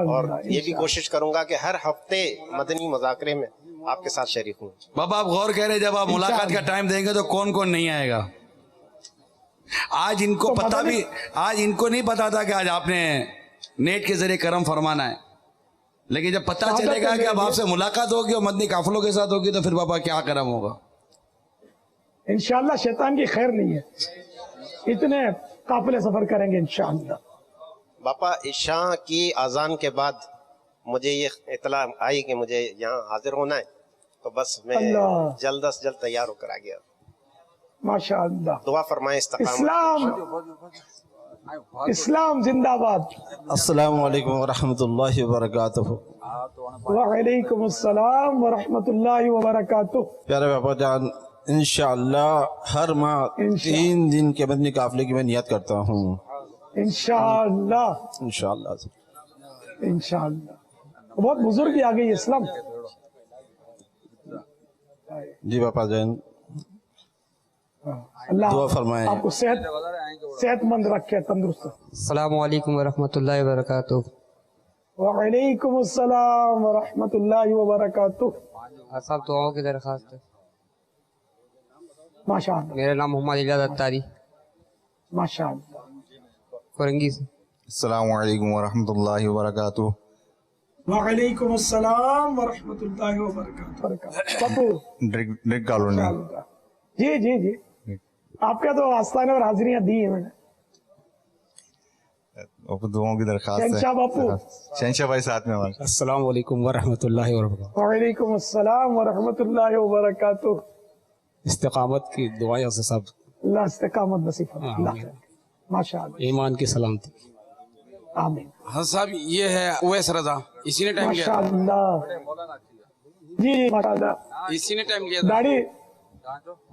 और ये भी कोशिश करूंगा कि हर हफ्ते मदनी मुज़ाकरे में आपके साथ शरीक हूँ। बाबा आप गौर करें, जब आप मुलाकात का टाइम देंगे तो कौन कौन नहीं आएगा। आज इनको पता भी, आज इनको नहीं पता था कि आज आपने नेट के जरिए करम फरमाना है, लेकिन जब पता चलेगा कि अब आपसे मुलाकात होगी और मदनी काफिलों के साथ होगी तो फिर बाबा क्या करम होगा। इंशाअल्लाह शैतान की खैर नहीं है, इतने काफिले सफर करेंगे इंशाअल्लाह। बापा इशा की अजान के बाद मुझे ये इतला आई कि मुझे यहाँ हाजिर होना है, तो बस मैं जल्द से जल्द तैयार होकर आ गया। माशाअल्लाह। दुआ फरमाए इस्लाम इस्लाम जिंदाबाद। अस्सलामु अलैकुम वरहमतुल्लाहि वबरकातुहू। वालेकुम अस्सलाम वरहमतुल्लाहि वबरकातुहू। प्यारे बाबा जान इंशाअल्लाह हर माह 3 दिन के मदनी काफिले की मैं नियत करता हूँ। इंशाअल्लाह इंशाअल्लाह इंशाअल्लाह। बहुत बुजुर्ग आ गई इस्लाम। जी बाबा जान अल्लाह दुआ फरमाए, आपको सेहतमंद रखे, तंदुरुस्त। अस्सलामु अलैकुम वरहमतुल्लाहि वबरकातुहू। वालेकुम अस्सलाम वरहमतुल्लाहि वबरकातुहू। साहब दुआओं की दरखास्त है। माशाअल्लाह। मेरा नाम मोहम्मद इलियास अत्तारी, माशाअल्लाह, फरंगी से। अस्सलामु अलैकुम वरहमतुल्लाहि वबरकातुहू। वालेकुम अस्सलाम वरहमतुल्लाहि वबरकातुहू। पप्पू ड्रिग कॉलोनी। जी जी जी, आपका तो आस्थाने और हाजिरियां दी है मैंने। दुआओं की दरखास्त है। शहंशाह बापू, शहंशाह भाई साथ में हमारे। अस्सलाम वालेकुम वरहमतुल्लाहि वबरकातुहू। वालेकुम अस्सलाम वरहमतुल्लाहि वबरकातुहू। इस्तिकामत की दुआएं से सब, अल्लाह इस्तिकामत नसीब फरमाए। माशाअल्लाह। ईमान की सलामती। आमीन। हाँ साहब ये है ओवैस रज़ा, इसी ने टाइम लिया था। माशाअल्लाह। जी जी माशाअल्लाह, इसी ने टाइम लिया था। दाढ़ी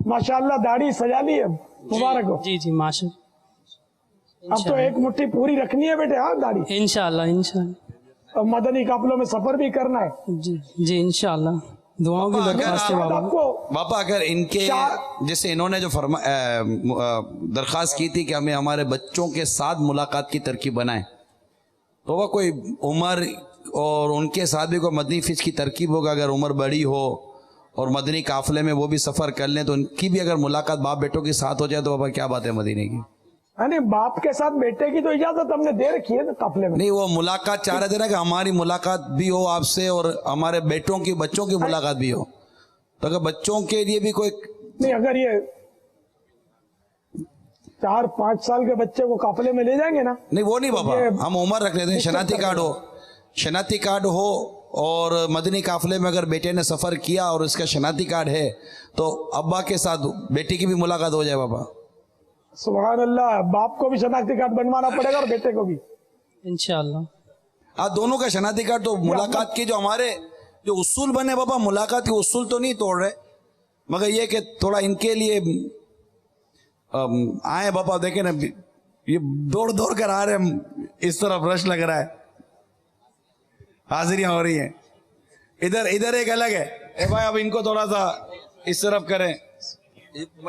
माशाअल्लाह, दाढ़ी सजा ली है, मुबारक हो। जी जी माशाअल्लाह। अब तो एक मुट्ठी पूरी रखनी है बेटे। हाँ दाढ़ी इंशाअल्लाह इंशाअल्लाह। और मदनी काफिलों में सफर भी करना है। जी इंशाल्लाह दुआओं की दरख्वास्त है बाबा। आपको बाबा अगर इनके जैसे इन्होंने जो दरख्वास्त की थी कि हमें हमारे बच्चों के साथ मुलाकात की तरकीब बनाए, तो वह कोई उम्र और उनके साथ भी कोई मदनी फीस की तरकीब होगा, अगर उम्र बड़ी हो और मदनी काफिले में वो भी सफ़र कर लें तो उनकी भी अगर मुलाकात बाप बेटों के साथ हो जाए तो बाबा क्या बात है मदीने की? यानी बाप के साथ बेटे की तो इजाजत हमने दे रखी है ना काफिले में। नहीं, वो मुलाकात चाह रहे थे ना कि हमारी मुलाकात भी हो आपसे और हमारे बेटों की बच्चों की मुलाकात भी हो, तो अगर बच्चों के लिए भी कोई नहीं, अगर ये 4-5 साल के बच्चे को काफिले में ले जाएंगे ना। नहीं वो नहीं बाबा, हम उम्र रख लेते हैं, शनाती कार्ड हो और मदनी काफिले में अगर बेटे ने सफर किया और इसका शनाती कार्ड है तो अब्बा के साथ बेटी की भी मुलाकात हो जाए बाबा। सुभान अल्लाह, बाप को भी शनाख्ती कार्ड बनवाना पड़ेगा और बेटे को भी इंशाल्लाह। दोनों का शनाख्ती कार्ड तो मुलाकात के जो हमारे जो उसूल बने बाबा, मुलाकात के उसूल तो नहीं तोड़ रहे, मगर ये कि थोड़ा इनके लिए आए बाबा, देखे ना ये दौड़ दौड़ कर आ रहे हैं, इस तरफ रश लग रहा है, हाजिरियां हो रही हैं, इधर एक अलग है। ए भाई अब इनको थोड़ा सा इस तरफ करें,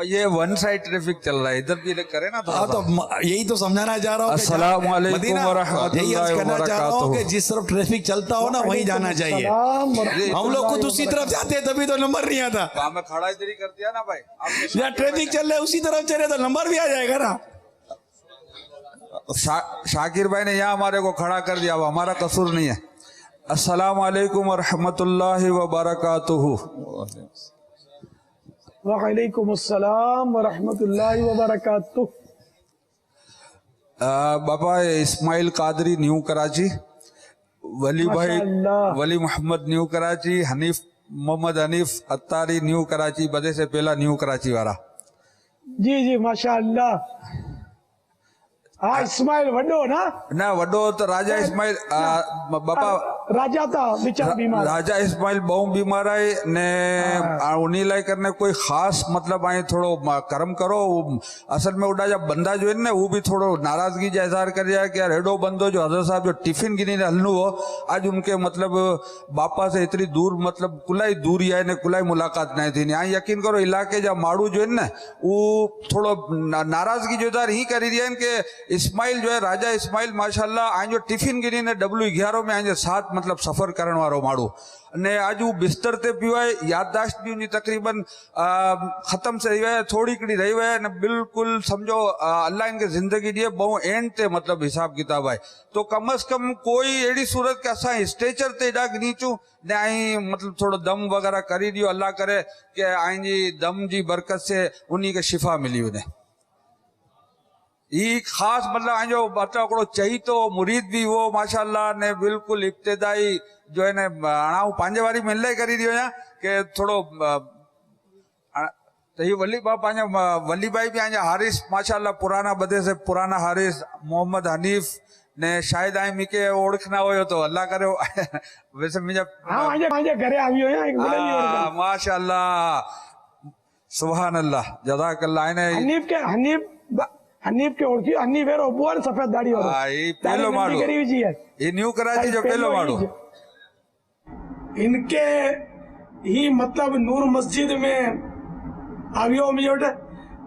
ये वन साइड ट्रैफिक चल रहा है, इधर भी करे ना थोड़ा। तो यही तो समझाना चाह रहा हूँ, अस्सलाम वालेकुम व रहमतुल्लाहि व बरकातहू। जिस तरफ ट्रैफिक चलता हो ना वहीं जाना चाहिए। हम लोग खुद उसी तरफ जाते हैं तभी तो नंबर नहीं आता। हमें खड़ा इधर ही कर दिया ना भाई, जहाँ ट्रैफिक चल रहा है उसी तरफ चले तो नंबर भी आ जाएगा ना। शाकिर भाई ने यहाँ हमारे को खड़ा कर दिया, हमारा कसूर नहीं है। अस्सलाम वालेकुम व रहमतुल्लाहि व बरकातहू। वालेकुम अस्सलाम व रहमतुल्लाहि व बरकातहू। बाबा इस्माइल कादरी न्यू कराची, वली भाई वली मोहम्मद न्यू कराची, हनीफ मोहम्मद हनीफ अत्तारी न्यू कराची, बदे से पहला न्यू कराची वाला। जी जी माशाअल्लाह। हाँ इस्माइल वड्डो ना वड्डो तो राजा इस्माइल बापा राजा था बेचारा बीमार। राजा इस्माइल बहु बीमार है ने उन्हीं लाइ करने कोई खास मतलब आए थोड़ो कर्म करो। असल में उड़ा जब बंदा जो है ना वो भी थोड़ो नाराजगी जा इजहार कर दिया कि यार हेडो बंदो जो हजरत साहब जो टिफिन गिनी ने हलनू हो, आज उनके मतलब बापा से इतनी दूर मतलब कुलाई दूरी है ने कुलाई मुलाकात नहीं थी। यहाँ यकीन करो इलाके जा माड़ू जो है ना वो थोड़ो नाराजगी जो इजहार ही कर दिया कि इस्माइल जो है राजा इस्माइल माशाल्लाह आज जो टिफिन गिनी ने W11 में आज साथ मतलब सफर करण वारो माड़ू ने आज वो बिस्तर ते पियो है, याददाश्त भी उनकी तकरीबन खत्म से रही है, थोड़ी कड़ी रही है ने बिल्कुल समझो अल्लाह इनके जिंदगी दिए बहु एंड ते मतलब हिसाब किताब है। तो कम अज कम कोई एड़ी सूरत के असा स्टेचर ते डाक नीचू ने आई मतलब थोड़ो दम वगैरह करी दियो, अल्लाह करे कि आई जी दम जी बरकत से उन्हीं के शिफा मिली उन्हें। ये खास मतलब आज जो मतलब चाहिए तो मुरीद भी वो माशाल्लाह ने बिल्कुल इब्तिदाई जो है ने अणाऊ पांजे वारी मिलने करी दियो या कि थोड़ो तो ये वली भाई भी आज हारिस माशाल्लाह पुराना बदे से पुराना हारिस मोहम्मद हनीफ ने शायद आई मिके ओळखना होयो तो अल्लाह करे वैसे मुझे हां घरे आवियो या एक मिलन माशाल्लाह सुभान अल्लाह जज़ाकल्लाह। ने हनीफ के ओळखी हनीफ है बुआर सफेद दाढ़ी और आई पहलो माड़ो ये न्यू कराची जो पहलो माड़ो इनके ही मतलब नूर मस्जिद में आवियो मुझे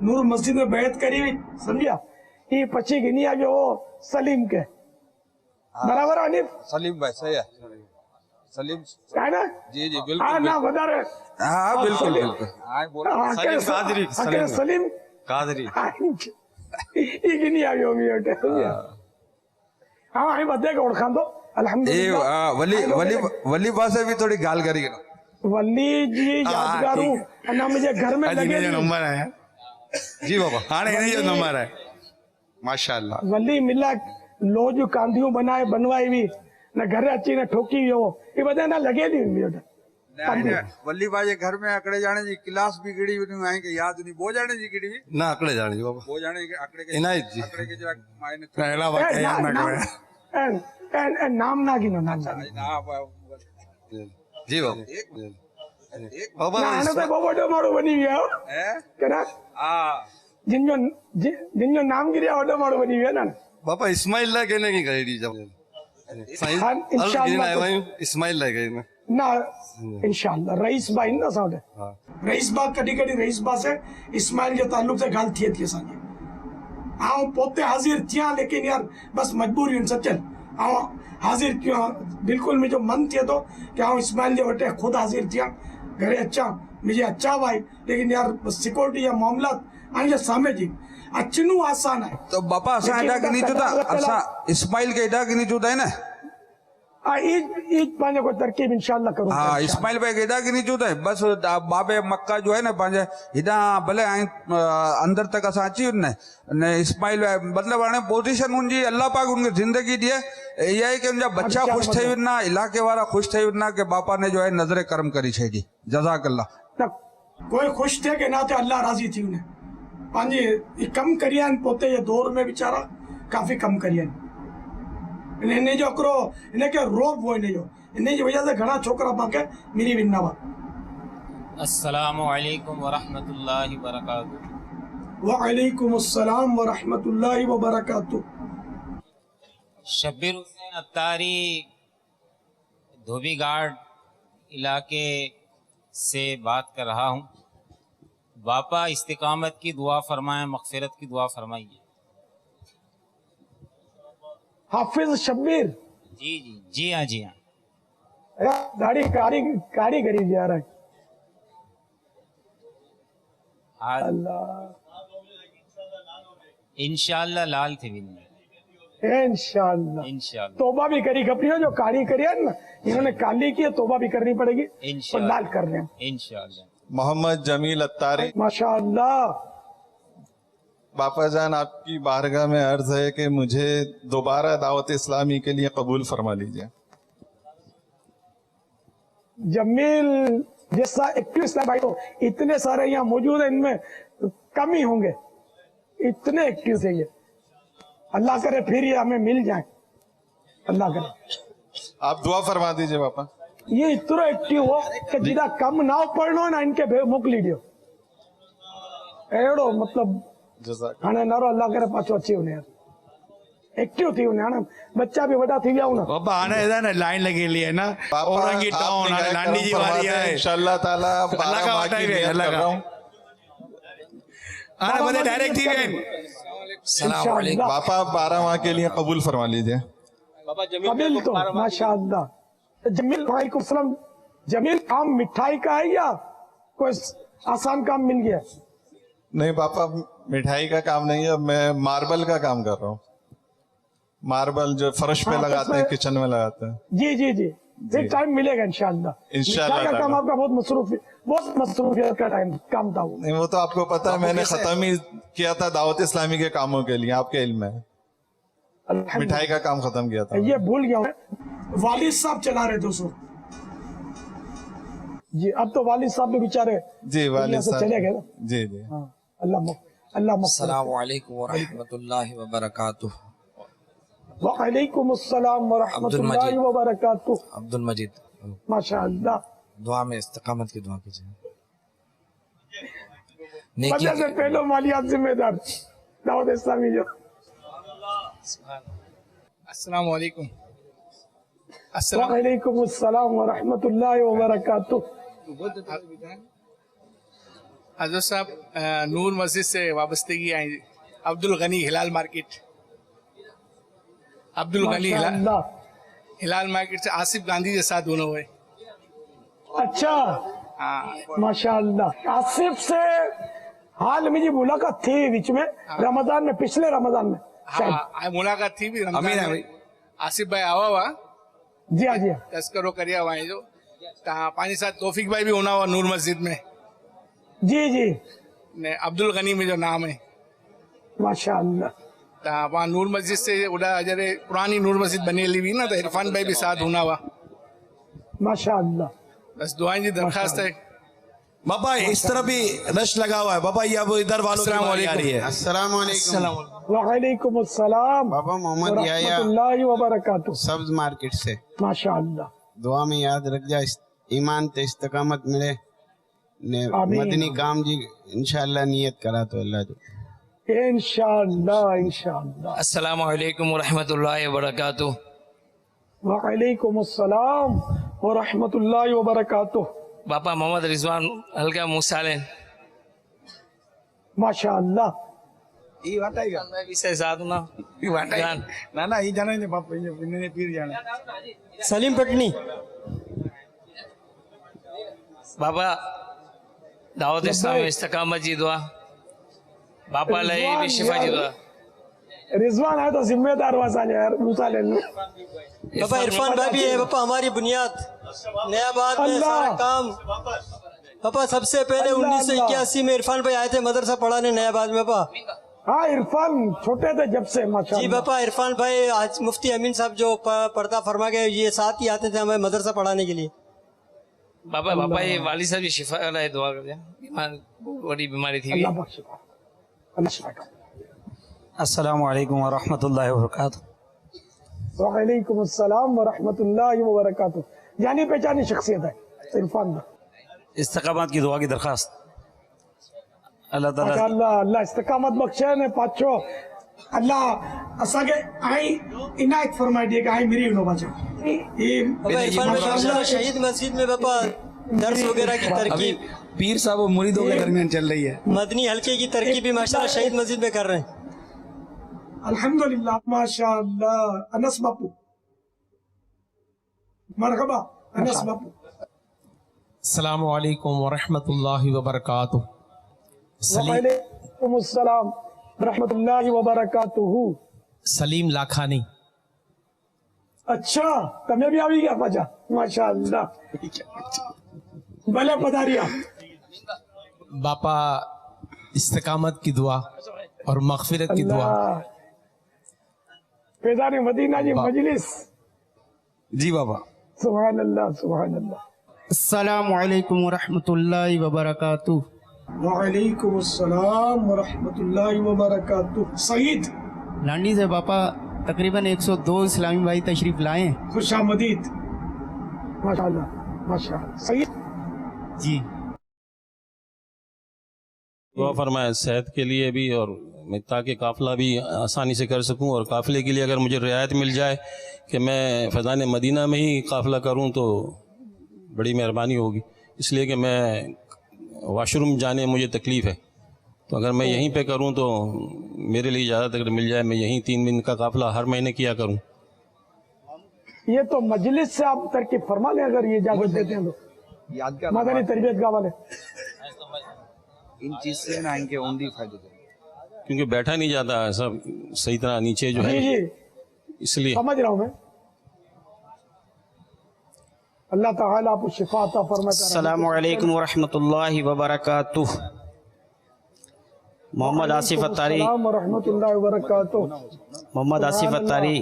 नूर मस्जिद में बैत करी हुई समझिया ये पची गिनी आवियो वो सलीम के बराबर हनीफ सलीम भाई सही है सलीम है ना जी जी बिल्कुल हाँ ना बता रहे हाँ बिल्कुल बिल्कुल हाँ बोलो सलीम कादरी सलीम कादरी ये गिनी आवियो मुझे हाँ आई बदे को ओळखां दो अल्हम्दुलिल्लाह वली पासे भी थोड़ी गाल करी वली जी यादगार हूँ ना मुझे घर में लगे नंबर आया जी बाबा हाँ नहीं जो नंबर है माशाल्लाह वली मिला लो जो कांधियों बनाए बनवाई भी ना घर अच्छी ना ठोकी हो ये बता ना लगे नहीं वली बाजे घर में अकड़े जाने जी क्लास भी गिड़ी हुई आई के याद नहीं बो जाने जी गिड़ी ना अकड़े जाने जी बाबा बो जाने के अकड़े के इनायत जी अकड़े के जरा मायने पहला बात है ना नाम ना गिनो ना जी बाबा ना तो बोबो मारो बनी गया है करा जिन जो नाम गिरिया ओडो मारो बनी गया ना बाबा इस्माइल ला कहने की करी जब इस्माइल रह गए मैं ना इंशाल्लाह रईस भाई ना साडे रईस बा कड़ी कड़ी रईस बा से इस्माइल के ताल्लुक से गाल थी असांखे आओ पोते हाजिर थिया लेकिन यार बस मजबूरी उन सचल आओ हाजिर क्यों बिल्कुल मुझे मन थिए तो कि आओ इस्माइल जे वटे खुद हाजिर थिया घरे अच्छा मुझे अच्छा भाई लेकिन यार सिक्योरिटी या मामला आगे सामने जी अचनू आसान है तो बापा असा एडा के नीचे था असा इस्माइल के एडा के नीचे था है ना ईद पांजे को तरकीब इंशाल्लाह करूं हाँ इस्माइल भाई हेॾा की नीचू अथई बस बाबे मक्का जो है न पंहिंजे हेॾा भले अंदर तक असां अची वञे ने इस्माइल भाई मतिलबु हाणे पोजीशन हुनजी अल्लाह पाक उनखे ज़िंदगी ॾिए इहा आहे कि उनजा बच्चा ख़ुशि ठही वञा इलाइक़े वारा ख़ुशि ठही वञा कि बापा ने जो है नज़र करम करी छॾी जज़ाकल्ला कोई खुश थे कि ना थे अल्लाह राजी थी उन्हें पंहिंजी कम करिया पोते ये दौर में बेचारा काफ़ी कम करिया इन्हें जो करो इन्हें के रोब वो इन्हें जो इन्हें की वजह से घना छोकरा पाके मेरी विन्नावा अस्सलामु अलैकुम व रहमतुल्लाहि व बरकातुहू व अलैकुम अस्सलाम व रहमतुल्लाहि व बरकातुहू शब्बीर हुसैन अत्तारी धोबी घाट इलाके से बात कर रहा हूँ बापा इस्तिकामत की दुआ फरमाएं मग़फ़िरत की दुआ फरमाइए हाफिज शब्बीर जी हाँ दाढ़ी काड़ी करी जा रहा है अल्लाह इंशाअल्लाह लाल थे भी इंशाअल्लाह तौबा भी करी खपनी जो काड़ी करी है ना इन्होंने काली की तौबा भी करनी पड़ेगी और लाल कर रहे हैं इंशाअल्लाह मोहम्मद जमील अत्तारी माशाअल्लाह बापा जान आपकी बारगाह में अर्ज है कि मुझे दोबारा दावत इस्लामी के लिए कबूल फरमा लीजिए जमील जैसा एक्टिविस्ट है भाई तो इतने सारे यहाँ मौजूद है इनमें कम ही होंगे इतने एक्टिव थे ये अल्लाह करे फिर ये हमें मिल जाए अल्लाह करे आप दुआ फरमा दीजिए पापा ये इतना एक्टिव हो कि जिदा कम ना पढ़नो ना इनके मोकली दियो एड़ो मतलब हाणे नारो अल्लाह करे पाछो अची वने यार एक्टिव थी वने हाणे बच्चा भी वडा थी गया ना बाबा हाणे है ना लाइन लगी ली है ना औरंगी टाउन हाणे लांडी जी वाली है इंशाअल्लाह ताला अल्लाह का वाटा है अल्लाह का हाणे बने डायरेक्ट थी गए अस्सलाम वालेकुम बापा 12 माह के लिए कबूल फरमा लीजिए बाबा जमील तो माशाअल्लाह जमील वालेकुम सलाम जमील काम मिठाई का है या कोई आसान काम मिल गया नहीं पापा मिठाई का काम नहीं है मैं मार्बल का काम कर रहा हूँ मार्बल जो फर्श पे लगाते हैं किचन में लगाते हैं जी जी जी एक टाइम मिलेगा इंशाल्लाह का काम आपका बहुत मसरूफियत का टाइम काम था वो नहीं वो तो आपको पता है मैंने खत्म ही किया था दावत इस्लामी के कामों के लिए आपके इल्म में मिठाई का काम खत्म किया था ये भूल गया मैं वालिद साहब चला रहे दोस्तों जी अब तो वालिद साहब भी बेचारे जी वालिद साहब चले गए जी जी अल्लाह अस्सलामु अलैकुम व रहमतुल्लाहि व बरकातुहू व अलैकुम अस्सलाम व रहमतुल्लाहि व बरकातुहू अब्दुल मजीद माशाअल्लाह दुआ में इस्तिकामत की दुआ कीजिए नेकी से पहले मालियात जिम्मेदार दावत इस्लामी जो अस्सलाम वालेकुम वालेकुम अस्सलाम व रहमतुल्लाहि व बरकातुहू हजरत साहब नूर मस्जिद से वाबस्तगी आई अब्दुल गनी हिलाल मार्केट अब्दुल गनी हिलाल मार्केट से आसिफ गांधी के साथ दोनों हुए अच्छा माशाअल्लाह आसिफ से हाल में जी मुलाकात थी बीच में रमजान में पिछले रमजान में हाँ मुलाकात थी भी रमजान में आसिफ भाई आवा हुआ जी हाँ जी तस्करो करिया हुआ है जो पानी साथ तौफीक भाई भी होना हुआ नूर मस्जिद में जी जी ने अब्दुल गनी में जो नाम है माशाअल्लाह वहाँ नूर मस्जिद से उड़ा जरे पुरानी नूर मस्जिद बनी हुई ना तो इरफान भाई भी साथ होना हुआ माशाअल्लाह बस दुआएं जी दरखास्त है बाबा इस तरह भी रश लगा हुआ है बाबा ये अब इधर वालों की बारी आ रही है अस्सलाम वालेकुम वालेकुम अस्सलाम बाबा मोहम्मद याया रहमतुल्लाहि व बरकातुहू सब्ज मार्केट से माशाअल्लाह दुआ में याद रख जा ईमान ते इस्तकामत मिले ने मदनी काम जी इंशाअल्लाह नियत करा तो अल्लाह जो इंशाअल्लाह इंशाअल्लाह अस्सलामु अलैकुम व रहमतुल्लाहि व बरकातुहू वालेकुम अस्सलाम व रहमतुल्लाहि व बरकातुह। बापा मोहम्मद रिजवान हल्का मुसाले माशाअल्लाह। ई वाटाएगा मैं भी से साथ ना ई वाटाएगा जान ना ना ई जाने ने बाप इन्होंने पीर जाने सलीम पटनी बाबा दावत इस्लाम में इस्तकामत जी दुआ बापा लई भी शिफा जी दुआ रिजवान है तो जिम्मेदार वसाले यार मुसाले पापा इरफान भाई भी है पापा हमारी बुनियाद नया बात में सारा काम पापा सबसे पहले 1981 में इरफान भाई आए थे मदरसा पढ़ाने नया बात में पापा। हाँ इरफान छोटे थे जब से माशाअल्लाह। जी पापा इरफान भाई आज मुफ्ती अमीन साहब जो पढ़ता फरमा गए ये साथ ही आते थे हमें मदरसा पढ़ाने के लिए। बाबा बापा ये वाली साहब की शिफा अल्लाह दुआ कर दे बड़ी बीमारी थी अस्सलामु अलैकुम व रहमतुल्लाहि व बरकातुहू। वालेकुम अस्सलाम व रहमतुल्लाहि व बरकातुहू। जानी पहचानी शख्सियत है इरफान भाई। इस्तकामत की दुआ की दरखास्त अल्लाह ताला अल्लाह इस्तकामत बख्शे ने पाछो अल्लाह असाके आई इनायत फरमाई दिए आई मेरी नो बचा ये इरफान भाई शहीद मस्जिद में पापा दर्स वगैरह की तरकीब पीर साहब और मुरीदों के दरमियान चल रही है। मदनी हल्के की तरकीब भी माशाल्लाह शहीद मस्जिद में कर रहे हैं। अल्हम्दुलिल्लाह माशाअल्लाह। अनस बापू मरहबा अनस बापू। अस्सलामु अलैकुम व रहमतुल्लाहि व बरकातुहू। वालेकुम अस्सलाम रहमतुल्लाहि व बरकातुहू। सलीम लाखानी। अच्छा તમે भी આવી ગયા પાછા माशाअल्लाह भले पधारिया। बापा इस्तिकामत की दुआ और मगफिरत की दुआ। फैजान मदीना जी मजलिस जी बाबा सुभान अल्लाह सुभान अल्लाह। अस्सलामु अलैकुम व रहमतुल्लाहि व बरकातुहू। वालेकुम अस्सलाम व रहमतुल्लाहि व बरकातुहू। सईद लांडी से बापा तकरीबन 102 इस्लामी भाई तशरीफ लाए। खुशामदीद माशाअल्लाह माशाअल्लाह। सईद जी दुआ फरमाए सेहत के लिए भी और मैं ताकि काफ़िला भी आसानी से कर सकूं और काफ़िले के लिए अगर मुझे रियायत मिल जाए कि मैं फैज़ान मदीना में ही काफ़िला करूं तो बड़ी मेहरबानी होगी। इसलिए कि मैं वाशरूम जाने मुझे तकलीफ़ है तो अगर मैं यहीं पे करूं तो मेरे लिए इजाज़त अगर मिल जाए मैं यहीं 3 दिन का काफ़िला हर महीने किया करूं। ये तो मजलिस से आप तरकीब फरमा लें अगर ये इजाजत देते हैं तो मदनी तरबियत का वाले इन चीज से ना इनके उम्दी फायदे क्योंकि बैठा नहीं जाता सब सही तरह नीचे जो है इसलिए समझ रहा हूँ मैं। अल्लाह ताला आपको शिफा अता फरमाए। अस्सलामु अलैकुम व रहमतुल्लाहि व बरकातुहू। मोहम्मद आसिफ अत्तारी मोहम्मद आसिफ अत्तारी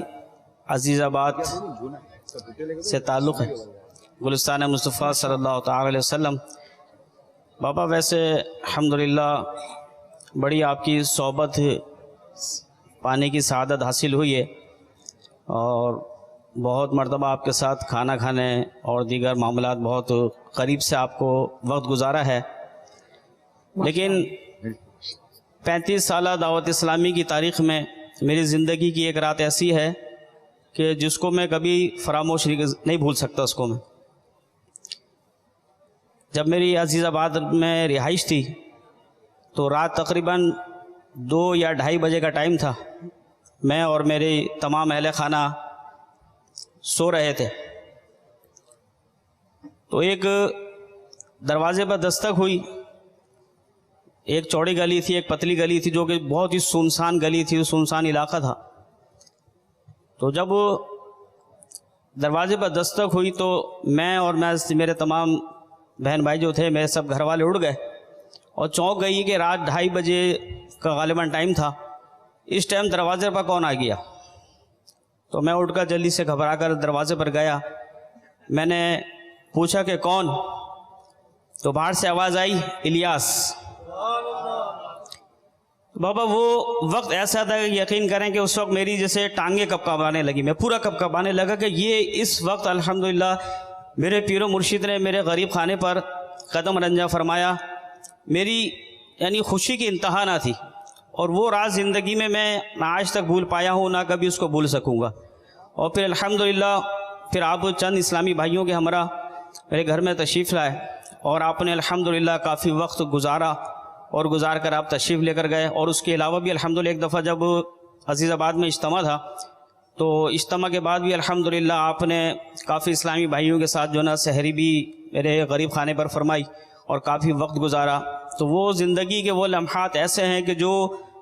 अजीज़ाबाद से ताल्लुक़ है गुलिस्तान मुस्तफ़ा सल्लल्लाहु ताला अलैहि वसल्लम। बाबा वैसे अल्हम्दुलिल्लाह बड़ी आपकी सोबत पाने की सआदत हासिल हुई है और बहुत मर्तबा आपके साथ खाना खाने और दीगर मामलात बहुत करीब से आपको वक्त गुजारा है। लेकिन 35 साल दावत इस्लामी की तारीख़ में मेरी ज़िंदगी की एक रात ऐसी है कि जिसको मैं कभी फरामोश नहीं भूल सकता उसको मैं। जब मेरी अजीज़ाबाद में रिहाइश थी तो रात तकरीबन 2 या 2:30 बजे का टाइम था। मैं और मेरे तमाम अहले खाना सो रहे थे तो एक दरवाज़े पर दस्तक हुई। एक चौड़ी गली थी एक पतली गली थी जो कि बहुत ही सुनसान गली थी सुनसान इलाका था। तो जब दरवाज़े पर दस्तक हुई तो मैं और मेरे तमाम बहन भाई जो थे मेरे सब घर वाले उड़ गए और चौंक गई कि रात 2:30 बजे का गालिबन टाइम था। इस टाइम दरवाज़े पर कौन आ गया तो मैं उठकर जल्दी से घबरा कर दरवाज़े पर गया। मैंने पूछा कि कौन तो बाहर से आवाज़ आई इलियास। बाबा वो वक्त ऐसा था कि यकीन करें कि उस वक्त मेरी जैसे टांगें कपकपाने लगी। मैं पूरा कपकपाने लगा कि ये इस वक्त अल्हम्दुलिल्लाह मेरे पीरो मुर्शिद ने मेरे गरीब खाने पर कदम रंजा फरमाया। मेरी यानी खुशी की इंतहा ना थी और वो रात ज़िंदगी में मैं ना आज तक भूल पाया हूँ ना कभी उसको भूल सकूँगा। और फिर अल्हम्दुलिल्लाह फिर आप चंद इस्लामी भाइयों के हमरा मेरे घर में तशरीफ़ लाए और आपने अल्हम्दुलिल्लाह काफ़ी वक्त गुजारा और गुजार कर आप तशरीफ़ लेकर गए। और उसके अलावा भी अल्हम्दुलिल्लाह एक दफ़ा जब अजीज़ाबाद में इज्तिमा था तो इज्तिमा के बाद भी अल्हम्दुलिल्लाह आपने काफ़ी इस्लामी भाइयों के साथ जो ना सहरी भी मेरे गरीब खाने पर फरमाई और काफ़ी वक्त गुजारा। तो वो ज़िंदगी के वो लम्हात ऐसे हैं कि जो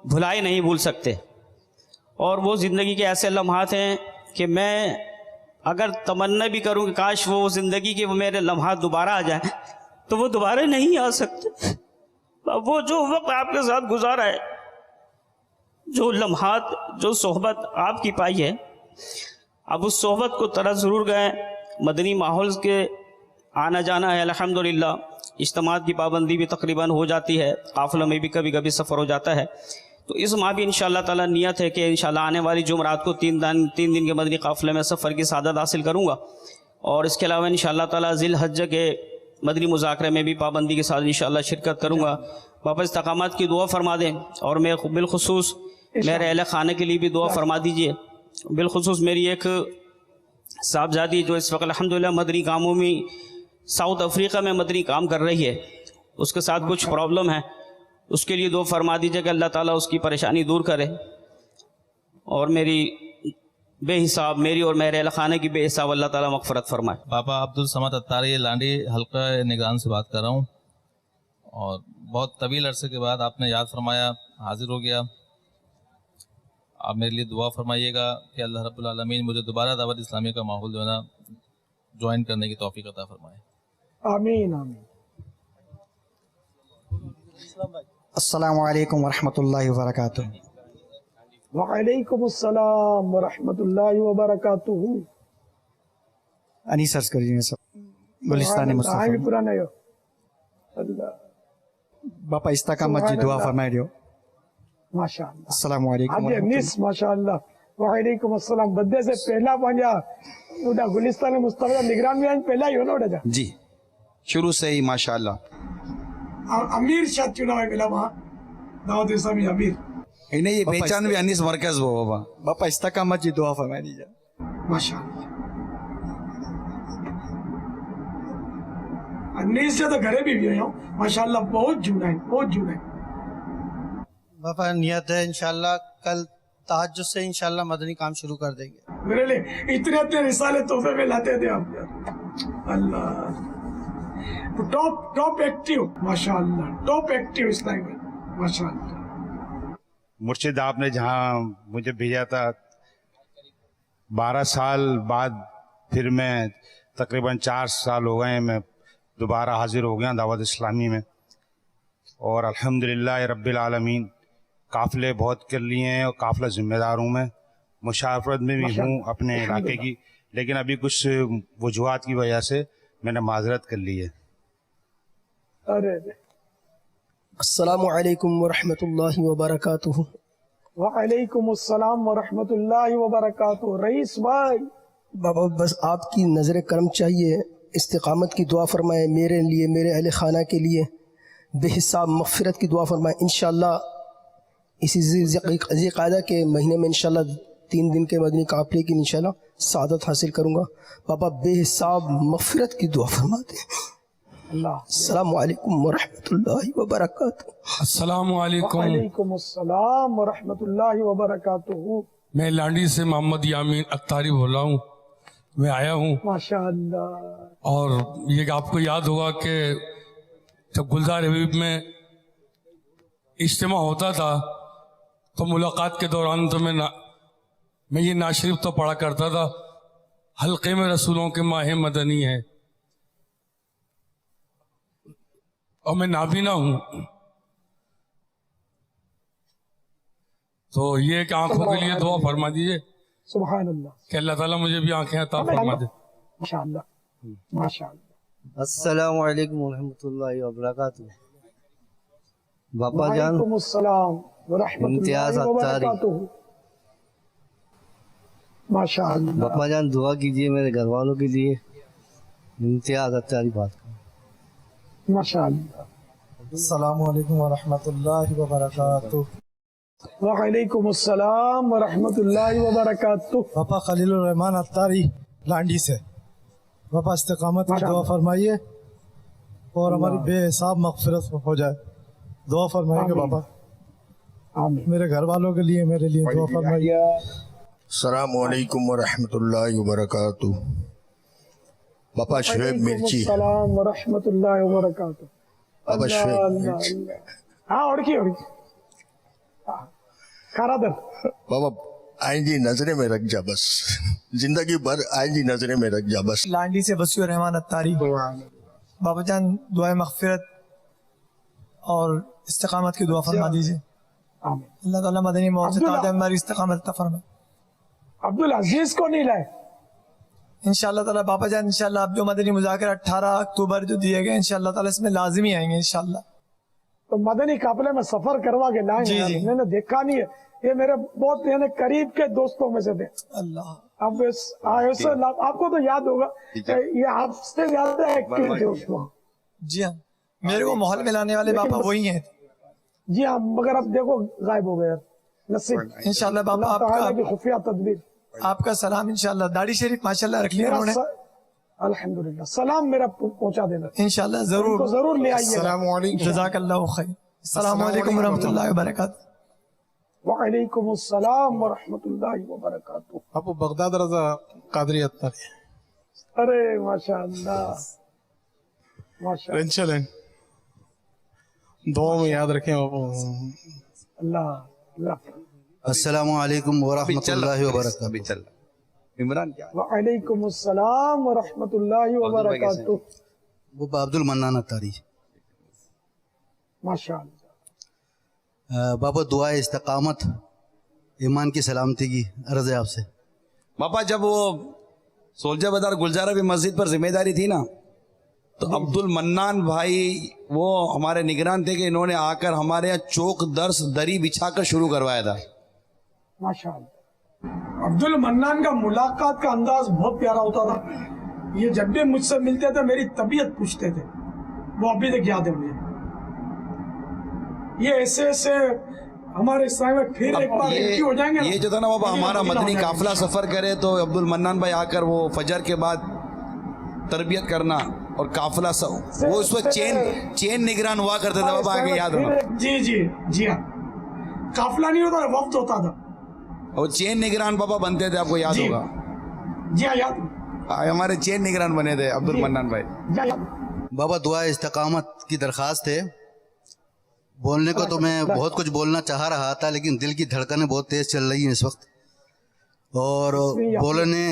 भुलाए नहीं भूल सकते, और वो ज़िंदगी के ऐसे लम्हात हैं कि मैं अगर तमन्ना भी करूं कि काश वो ज़िंदगी के वो मेरे लम्हात दोबारा आ जाए तो वो दोबारा नहीं आ सकते। वो जो वक्त आपके साथ गुजारा है, जो लम्हात, जो सोहबत आपकी पाई है, अब उस सोहबत को तरह ज़रूर गए। मदनी माहौल के आना जाना है अल्हम्दुलिल्लाह, इज्तिमात की पाबंदी भी तकरीबन हो जाती है, काफ़िलों में भी कभी कभी सफ़र हो जाता है। तो इस माह भी इंशाअल्लाह ताला नियत है कि इंशाअल्लाह आने वाली जुमरात को 3 दिन के मदनी काफ़िले में सफ़र की सादत हासिल करूँगा। और इसके अलावा इंशाअल्लाह ताला ज़िल हज्ज के मदनी मुज़ाकरे में भी पाबंदी के साथ इंशाअल्लाह शिरकत करूँगा। बाबा इस्तकामत की दुआ फरमा दें, और मैं बिलखुसूस मेरे अहले खाने के लिए भी दुआ फरमा दीजिए। बिलखुसूस मेरी एक साहबजादी जो इस वक्त अल्हम्दुलिल्लाह मदनी कामों में साउथ अफ्रीका में मदनी काम कर रही है, उसके साथ कुछ प्रॉब्लम है, उसके लिए दुआ फरमा दीजिए कि अल्लाह ताला उसकी परेशानी दूर करे और मेरी बेहिसाब, मेरी और मेरे अहले खाने की बेहिसाब अल्लाह ताला मग़फ़िरत फरमाए। पापा अब्दुल समद अत्तारी लांडी हल्का निगरान से बात कर रहा हूँ, और बहुत तवील अरसे के बाद आपने याद फरमाया, हाजिर हो गया। आप मेरे लिए दुआ फरमाइएगा कि अल्लाह रब्बुल आलमीन मुझे दोबारा दावत इस्लामी का माहौल जो है ना ज्वाइन करने की तौफीक अता फरमाए। आमीन आमीन। अस्सलामु अलैकुम वरहमतुल्लाहि वबरकातुहू। वालेकुम अस्सलाम वरहमतुल्लाहि वबरकातुहू। अनीस अर्ज करिए सब गुलिस्तान मुस्तफा पुराना यो अल्लाह बापा इस्तकामत जी दुआ फरमाए दियो। माशाअल्लाह। अस्सलामु अलैकुम आज अनीस माशाअल्लाह। वालेकुम अस्सलाम। बदे से पहला पंजा उड़ा गुलिस्तान मुस्तफा निगरान में पहला ही हो ना उड़ा जी, शुरू से ही माशाअल्लाह। अमीर शायद चुनाव मिला वहाँ दाऊद इस्लामी अमीर। इन्हें ये पहचान भी अनीस मरकज वो बाबा। बापा इस्तकामत जी दुआ फरमाए दीजिए। माशाअल्लाह। अनीस से तो घरे भी आया हूँ माशाअल्लाह, बहुत जुड़ा है, बहुत जुड़ा है। बापा नियत है इंशाल्लाह कल तहज्जुद से इंशाल्लाह मदनी काम शुरू कर देंगे। मेरे लिए इतने रिसाले तोहफे में लाते थे आप यार। अल्लाह टॉप एक्टिव माशाअल्लाह, टॉप एक्टिव इस्लाम में माशाअल्लाह। मुर्शिद आपने जहाँ मुझे भेजा था 12 साल बाद, फिर मैं तकरीबन 4 साल हो गए मैं दोबारा हाजिर हो गया दावत इस्लामी में, और अल्हम्दुलिल्लाह रब्बिल आलमीन काफ़िले बहुत कर लिए हैं और काफ़िला ज़िम्मेदार हूँ मैं, मुशावरत में भी हूँ अपने इलाके की, लेकिन अभी कुछ वजूहात की वजह से मैंने माजरत कर ली है। अस्सलामु अलैकुम वरहमतुल्लाहि वबरकातुहू। वालेकुम अस्सलाम वरहमतुल्लाहि वबरकातुहू। रईस भाई बाबा बस आपकी नज़र करम चाहिए, इस्तिकामत की दुआ फरमाए मेरे लिए, मेरे अहले खाना के लिए, बेहिसाब मग़फ़िरत की दुआ फरमाए। इंशाअल्लाह इसी ज़िक़ादा के महीने में इंशाअल्लाह 3 दिन के मदनी काफ़िले की इंशाअल्लाह सादत हासिल करूँगा। बाबा बेहिसाब मग़फ़िरत की दुआ फरमाते हैं। अस्सलामु अलैकुम वरहमतुल्लाहि वबरकातुहू। अस्सलामु अलैकुम। वालेकुम अस्सलाम वरहमतुल्लाहि वबरकातुहू। मैं लांडी से मोहम्मद यामीन अत्तारी बोल रहा हूँ, मैं आया हूँ माशाअल्लाह। और ये आपको याद होगा कि जब गुलजार हबीब में इज्तिमा होता था तो मुलाकात के दौरान तो मैं ये नाशरीफ तो पढ़ा करता था, हल्के में रसूलों के माह मदनी है, और मैं नाबीना हूँ, तो ये कि आंखों के लिए दुआ फरमा दीजिए सुभान अल्लाह कि अल्लाह ताला मुझे भी आंखें अता फरमा दे। माशाअल्लाह माशाअल्लाह। अस्सलामु अलैकुम वरहमतुल्लाहि वबरकातुहू। बापा जान वालेकुम अस्सलाम वरहमतुल्लाहि वबरकातुहू। माशाअल्लाह। बापा जान दुआ कीजिए मेरे घर वालों के लिए, इम्तियाज अत्तारी बात कर। माशाअल्लाह। अस्सलामु अलैकुम वरहमतुल्लाहि वबरकातुहू। वालेकुम अस्सलाम वरहमतुल्लाहि वबरकातुहू। पापा खलीलुर रहमान अत्तारी لانڈی سے باپا استقامت کی دعا فرمائیے اور ہماری بے حساب مغفرت ہو جائے. دعا فرمائیں گے باپا, میرے گھر والوں کے لیے, میرے لیے دعا فرمائیے. السلام علیکم ورحمۃ اللہ وبرکاتہ. باپا شعیب مرچی. السلام ورحمۃ اللہ وبرکاتہ. بابا شعیب مرچی. ہاں اوڑکی خرادر. بابا آئندی نظریں میں رکھ جا, بس زندگی بھر آئندی نظریں میں رکھ جا بس. لانڈی سے وسیع الرحمان اتاری. بابا جان دعائے مغفرت اور استقامت کی دعا فرما دیجیے. اللہ تعالیٰ مدنی موت سے تعالیٰ ہماری استقامت عطا فرمائے. عبدالعزیز کو نہیں لائے انشاءاللہ تعالیٰ. بابا جان انشاءاللہ اب جو مدنی مذاکرہ 18 اکتوبر جو دیے گئے انشاءاللہ تعالیٰ اس میں لازمی آئیں گے انشاءاللہ. تو مدنی قافلے میں سفر کروا کے لائیں گے. میں نے دیکھا نہیں ہے, یہ میرے بہت یعنی قریب کے دوستوں میں سے تھے. اللہ اب آپ کو تو یاد ہوگا یہ آپ سے زیادہ ایکٹیو تھے اس وقت. جی ہاں, میرے کو محل میں لانے والے بابا وہی ہیں. جی ہاں, مگر اب دیکھو غائب ہو گئے نصیب. انشاءاللہ بابا آپ کی خفیہ تدبیر. آپ کا سلام انشاءاللہ. داڑھی شریف ماشاءاللہ رکھ لیا انہوں نے. الحمدللہ سلام میرا پہنچا دینا انشاءاللہ. ضرور ضرور لے آئیے. السلام علیکم. جزاک اللہ خیر. السلام علیکم ورحمۃ اللہ وبرکاتہ. وعلیکم السلام ورحمۃ اللہ وبرکاتہ. ابو بغداد رضا قادری اتاری. ارے ماشاءاللہ ماشاءاللہ. چلیں دعا میں یاد رکھیں ابو. اللہ. السلام علیکم ورحمۃ اللہ وبرکاتہ. عمران کیا. وعلیکم السلام ورحمۃ اللہ وبرکاتہ. بابا عبد المنان اتاری. ماشاءاللہ. بابا دعائے استقامت ایمان کی سلامتی کی عرض ہے آپ سے. باپا جب وہ سولجر بازار گلزارہ بھی مسجد پر ذمہ داری تھی نا, تو عبد المنان بھائی وہ ہمارے نگران تھے کہ انہوں نے آ کر ہمارے یہاں چوک درس دری بچھا کر شروع کروایا تھا. ماشاءاللہ. عبد المنان کا ملاقات کا انداز بہت پیارا ہوتا تھا. یہ جب بھی مجھ سے ملتے تھے میری طبیعت پوچھتے تھے, وہ ابھی تک یاد ہے مجھے. یہ ایسے ہمارے اسلام میں پھر ایک بار ایکٹیو ہو جائیں گے. یہ جو تھا نا بابا ہمارا مدنی قافلہ سفر کرے تو عبد المنان بھائی آ کر وہ فجر کے بعد تربیت کرنا اور قافلہ وہ اس وقت چین نگران ہوا کرتے تھے بابا, آگے یاد رہا. جی ہاں, قافلہ نہیں ہوتا تھا, وقت ہوتا تھا. اور چین نگران بابا بنتے تھے, آپ کو یاد ہوگا. جی ہاں یاد. ہمارے چین نگران بنے تھے عبد المنان بھائی. بابا دعائے استقامت کی درخواست ہے. بولنے کو تو میں بہت کچھ بولنا چاہ رہا تھا لیکن دل کی دھڑکنیں بہت تیز چل رہی ہیں اس وقت, اور بولنے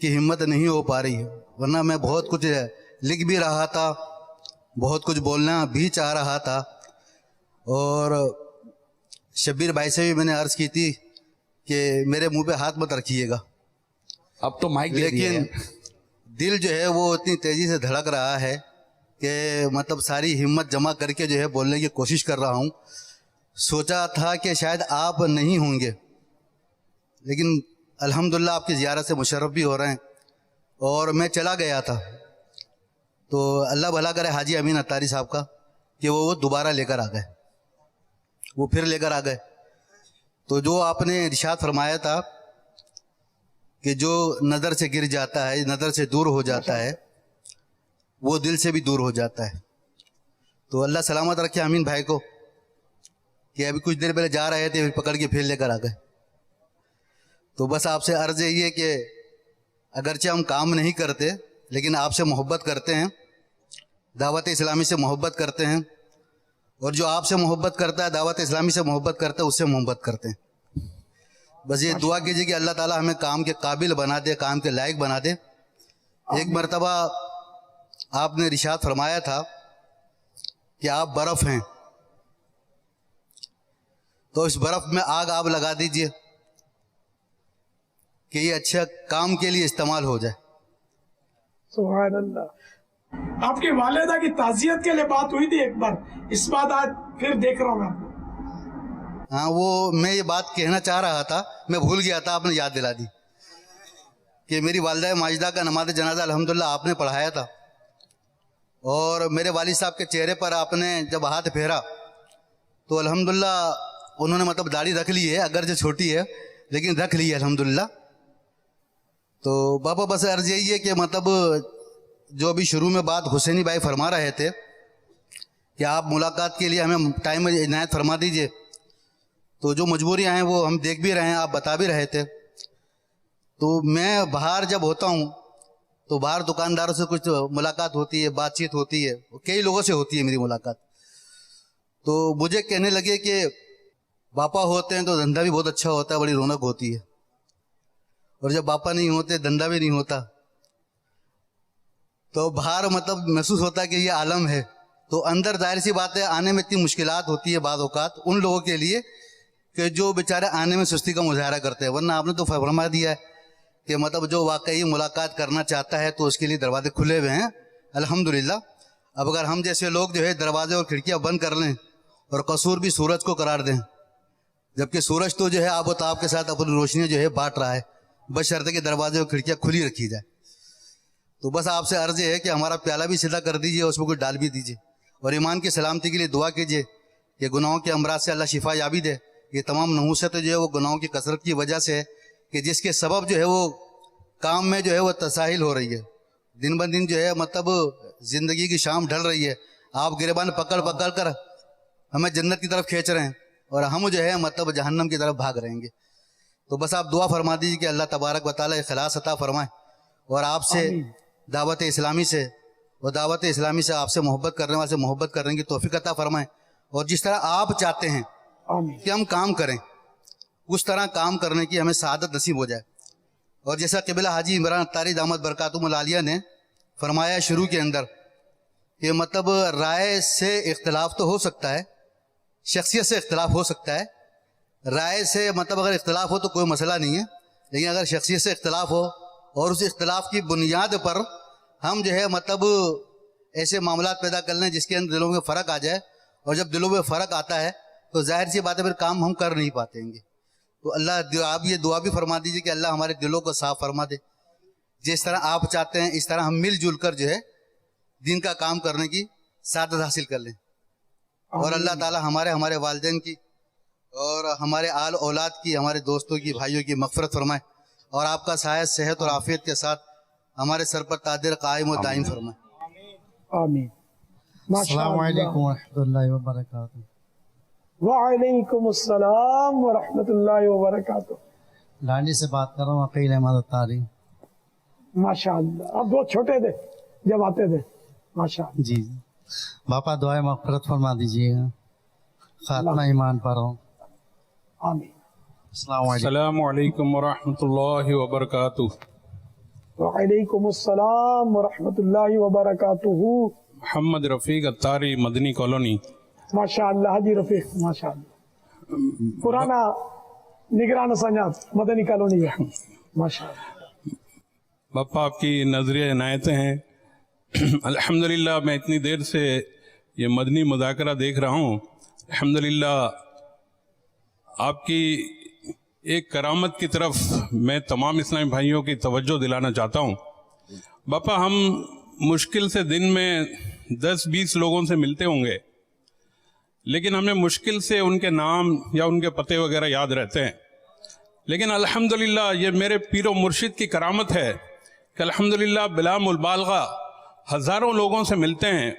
کی ہمت نہیں ہو پا رہی ہے. ورنہ میں بہت کچھ لکھ بھی رہا تھا, بہت کچھ بولنا بھی چاہ رہا تھا. اور شبیر بھائی سے بھی میں نے عرض کی تھی کہ میرے منہ پہ ہاتھ مت رکھیے گا. اب تو مائک لیکن دل جو ہے وہ اتنی تیزی سے دھڑک رہا ہے کہ مطلب ساری ہمت جمع کر کے جو ہے بولنے کی کوشش کر رہا ہوں. سوچا تھا کہ شاید آپ نہیں ہوں گے, لیکن الحمدللہ آپ کی زیارت سے مشرف بھی ہو رہے ہیں. اور میں چلا گیا تھا تو اللہ بھلا کرے حاجی امین اتاری صاحب کا کہ وہ دوبارہ لے کر آ گئے, وہ پھر لے کر آ گئے. تو جو آپ نے ارشاد فرمایا تھا کہ جو نظر سے گر جاتا ہے, نظر سے دور ہو جاتا ہے, وہ دل سے بھی دور ہو جاتا ہے. تو اللہ سلامت رکھے امین بھائی کو کہ ابھی کچھ دیر پہلے جا رہے تھے, پھر پکڑ کے پھر لے کر آ گئے. تو بس آپ سے عرض یہی ہے کہ اگرچہ ہم کام نہیں کرتے لیکن آپ سے محبت کرتے ہیں, دعوت اسلامی سے محبت کرتے ہیں, اور جو آپ سے محبت کرتا ہے, دعوت اسلامی سے محبت کرتا ہے, اس سے محبت کرتے ہیں. بس یہ دعا کیجیے کہ اللہ تعالیٰ ہمیں کام کے قابل بنا دے, کام کے لائق بنا دے. ایک مرتبہ آپ نے ارشاد فرمایا تھا کہ آپ برف ہیں, تو اس برف میں آگ آپ لگا دیجئے کہ یہ اچھا کام کے لیے استعمال ہو جائے. سبحان اللہ. آپ کی والدہ کی تعزیت کے لیے بات ہوئی تھی ایک بار, اس بات آج پھر دیکھ رہا ہوں آپ کو. ہاں, وہ میں یہ بات کہنا چاہ رہا تھا, میں بھول گیا تھا, آپ نے یاد دلا دی کہ میری والدہ ماجدہ کا نماز جنازہ الحمدللہ آپ نے پڑھایا تھا, اور میرے والد صاحب کے چہرے پر آپ نے جب ہاتھ پھیرا تو الحمدللہ انہوں نے مطلب داڑھی رکھ لی ہے, اگرچہ چھوٹی ہے لیکن رکھ لی ہے الحمدللہ. तो बाबा बस अर्ज यही है कि मतलब जो अभी शुरू में बात हुसैनी भाई फरमा रहे थे कि आप मुलाकात के लिए हमें टाइम इनायत फरमा दीजिए, तो जो मजबूरियां हैं वो हम देख भी रहे हैं, आप बता भी रहे थे। तो मैं बाहर जब होता हूँ तो बाहर दुकानदारों से कुछ मुलाकात होती है, बातचीत होती है, कई लोगों से होती है मेरी मुलाकात। तो मुझे कहने लगे कि बापा होते हैं तो धंधा भी बहुत अच्छा होता है, बड़ी रौनक होती है, और जब बापा नहीं होते धंधा भी नहीं होता। तो बाहर मतलब महसूस होता है कि ये आलम है, तो अंदर जाहिर सी बात है आने में इतनी मुश्किलात होती है बाद औकात उन लोगों के लिए कि जो बेचारे आने में सुस्ती का मुजाहरा करते हैं। वरना आपने तो फरमा दिया है कि मतलब जो वाकई मुलाकात करना चाहता है तो उसके लिए दरवाजे खुले हुए हैं अल्हम्दुलिल्लाह। अब अगर हम जैसे लोग जो है दरवाजे और खिड़कियां बंद कर लें और कसूर भी सूरज को करार दें, जबकि सूरज तो जो है आब ताब के साथ अपनी रोशनियाँ जो है बांट रहा है, बशर्ते कि दरवाजे और खिड़कियाँ खुली रखी जाए। तो बस आपसे अर्ज है कि हमारा प्याला भी सीधा कर दीजिए, उसमें कुछ डाल भी दीजिए, और ईमान की सलामती के लिए दुआ कीजिए कि गुनाहों के अमराज से अल्लाह शिफा याबी दे। ये तमाम नहूसत जो है वो गुनाहों की कसरत की वजह से है कि जिसके सबब जो है वो काम में जो है वो तसाहिल हो रही है, दिन ब दिन जो है मतलब ज़िंदगी की शाम ढल रही है। आप गिरबान पकड़ पकड़ कर हमें जन्नत की तरफ खींच रहे हैं और हम जो है मतलब जहन्नम की तरफ भाग रहेंगे। तो बस आप दुआ फरमा दीजिए कि अल्लाह तबारक व तआला इखलास अता फरमाए और आपसे दावत इस्लामी से और दावत इस्लामी से आपसे मोहब्बत करने वाले से मोहब्बत करने की तौफीक अता फरमाए, और जिस तरह आप चाहते हैं कि हम काम करें उस तरह काम करने की हमें सआदत नसीब हो जाए। और जैसा क़िबला हाजी इमरान अत्तारी दामत बरकातुहुल आलिया ने फरमाया शुरू के अंदर कि मतलब राय से इख्तलाफ तो हो सकता है, शख्सियत से इख्तलाफ हो सकता है। राय से मतलब अगर इख्तलाफ हो तो कोई मसला नहीं है, लेकिन अगर शख्सियत से इख्तलाफ हो और उस इख्तलाफ की बुनियाद पर हम जो है मतलब ऐसे मामलात पैदा कर लें जिसके अंदर दिलों में फ़र्क आ जाए, और जब दिलों में फ़र्क आता है तो जाहिर सी बात है फिर काम हम कर नहीं पातेंगे। तो अल्लाह आप ये दुआ भी फरमा दीजिए कि अल्लाह हमारे दिलों को साफ फरमा दे, जिस तरह आप चाहते हैं इस तरह हम मिलजुल कर जो है दीन का काम करने की सादत हासिल कर लें। और अल्लाह ताला हमारे वालिदैन की और हमारे आल औलाद की, हमारे दोस्तों की, भाइयों की मग़फ़िरत फरमाए, और आपका साया सेहत और आफियत के साथ हमारे सर पर तादिर कायम और दायम फरमाए। आमीन। अस्सलामु अलैकुम व रहमतुल्लाहि व बरकातुहू। वालेकुम अस्सलाम व रहमतुल्लाहि व बरकातुहू। लाडी से बात कर रहा हूँ, अकील अहमद अत्तारी। माशाअल्लाह, आप बहुत छोटे थे जब आते थे। माशाअल्लाह जी बापा दुआए मग़फ़िरत फरमा दीजिएगा, खात्मा ईमान पर हो। आमीन। अस्सलामु अलैकुम व रहमतुल्लाहि व बरकातुहू। वालेकुम अस्सलाम व रहमतुल्लाहि व बरकातुहू। मोहम्मद रफ़ीक अत्तारी, मदनी कॉलोनी। माशाअल्लाह हाजी रफीक, माशाअल्लाह पुराना निगरान संजात मदनी कॉलोनी है। माशाअल्लाह बापा आपकी नजरिया इनायतें हैं। अल्हम्दुलिल्लाह मैं इतनी देर से ये मदनी मुज़ाकरा देख रहा हूँ। अल्हम्दुलिल्लाह आपकी एक करामत की तरफ मैं तमाम इस्लामी भाइयों की तवज्जो दिलाना चाहता हूँ। बापा हम मुश्किल से दिन में 10-20 लोगों से मिलते होंगे, लेकिन हमें मुश्किल से उनके नाम या उनके पते वगैरह याद रहते हैं। लेकिन अल्हम्दुलिल्लाह ये मेरे पीरो मुर्शिद की करामत है कि अल्हम्दुलिल्लाह बिला मुबालगा हज़ारों लोगों से मिलते हैं,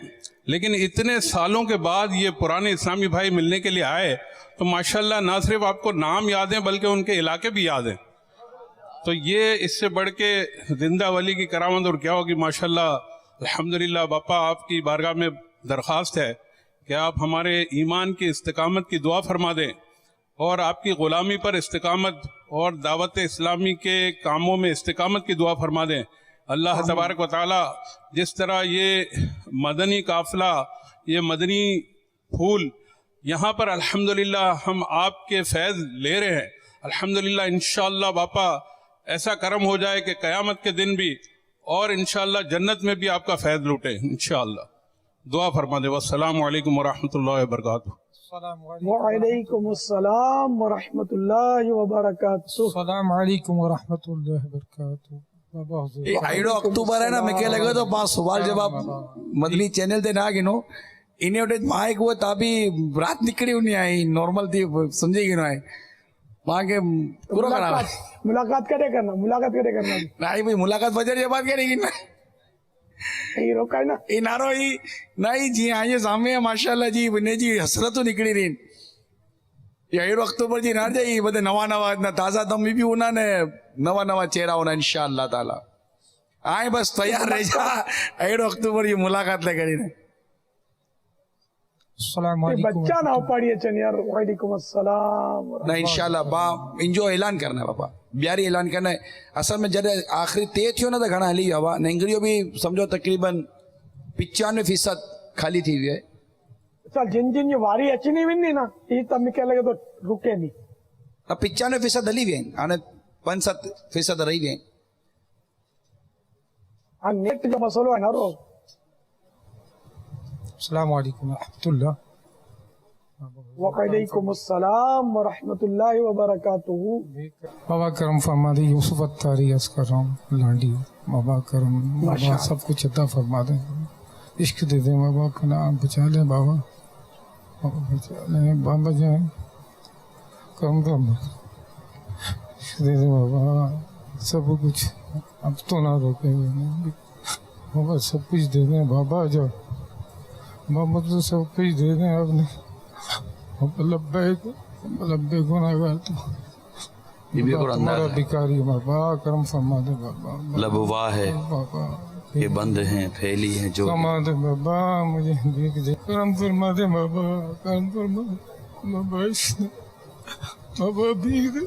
लेकिन इतने सालों के बाद ये पुराने इस्लामी भाई मिलने के लिए आए तो माशाल्लाह ना सिर्फ आपको नाम याद हैं बल्कि उनके इलाके भी याद हैं। तो ये इससे बढ़ के जिंदा वली की करामत और क्या होगी। माशाल्लाह अल्हम्दुलिल्लाह बापा आपकी बारगाह में दरख्वास्त है कि आप हमारे ईमान की इस्तिकामत की दुआ फरमा दें और आपकी ग़ुलामी पर इस्तिकामत और दावत इस्लामी के कामों में इस्तिकामत की दुआ फरमा दें। अल्लाह तबारक व तआला जिस तरह ये मदनी काफ़िला, ये मदनी फूल यहाँ पर अल्हम्दुलिल्लाह हम आपके फैज़ ले रहे हैं, अल्हम्दुलिल्लाह इंशाअल्लाह बापा ऐसा करम हो जाए कि क़यामत के दिन भी और इंशाअल्लाह जन्नत में भी आपका फैज़ लूटे इंशाअल्लाह। दुआ फरमा दे। वस्सलामु अलैकुम व रहमतुल्लाहि व बरकातुहू। वालेकुम अस्सलाम व रहमतुल्लाहि व बरकातुहू। अस्सलामु अलैकुम व रहमतुल्लाहि व बरकातुहू। आईडो अक्टूबर है ना, मैं क्या लगे तो 5 सवाल जवाब मदनी चैनल ते ना गिनो इन वटि मां हिकु उहा ताबी राति निकिरी उनी आई नॉर्मल थी समझी गिनो आहे वहाँ के पूरा करा मुलाकात कॾहिं करना नहीं भाई मुलाकात फजर जे बाद करेगी ना ही रोकाए ना ये नारो ही नहीं जी हाँ ये सामने है माशाल्लाह जी बने जी हसरतों निकली रही ये 1 अक्टूबर जी ना जाइए बदे नवा ताजा दम भी होना ने नवा चेहरा होना इंशाअल्लाह ताला आए बस तैयार रह जा 1 अक्टूबर ये मुलाकात ले करी ने बच्चा ना पढ़िए चन यार वालेकुम अस्सलाम ना इंशाल्लाह बा इंजो ऐलान करना है बापा ब्यारी ऐलान करना है असल में जब आखिरी तय थियो ना तो घना हली हवा नेंगरियो भी समझो तकरीबन 95% खाली थी हुई है चल जिन ये वारी अचनी वेंदी ना ये तब मूंखे लगे तो रुके नहीं 95% हली विया आहिनि हाणे 5-7% रही विया आहिनि हाँ नेट जो मसलो है ना रो अस्सलाम वालेकुम रहमतुल्लाह वालेकुम अस्सलाम व रहमतुल्लाहि व बरकातुहू बाबा करम फरमा दे यूसुफ अत्तारी अर्ज कर रहा हूँ लाडी बाबा करम बाबा सब कुछ अता फरमा दे इश्क दे दे बाबा कना बचा ले बाबा बाबा बचा ले बाबा जान करम फरमा इश्क दे दे बाबा सब कुछ अब तो ना रोके बाबा सब कुछ दे दे बाबा जो बाबा तो सब कुछ दे दे आपने लब्बे गुनाहगार तो तुम्हारा भिखारी बाबा करम फरमा दे बाबा लबवा है बाबा ये बंद हैं फैली हैं जो फरमा दे बाबा मुझे देख दे करम फरमा दे बाबा करम फरमा बाबा बाबा भीग दे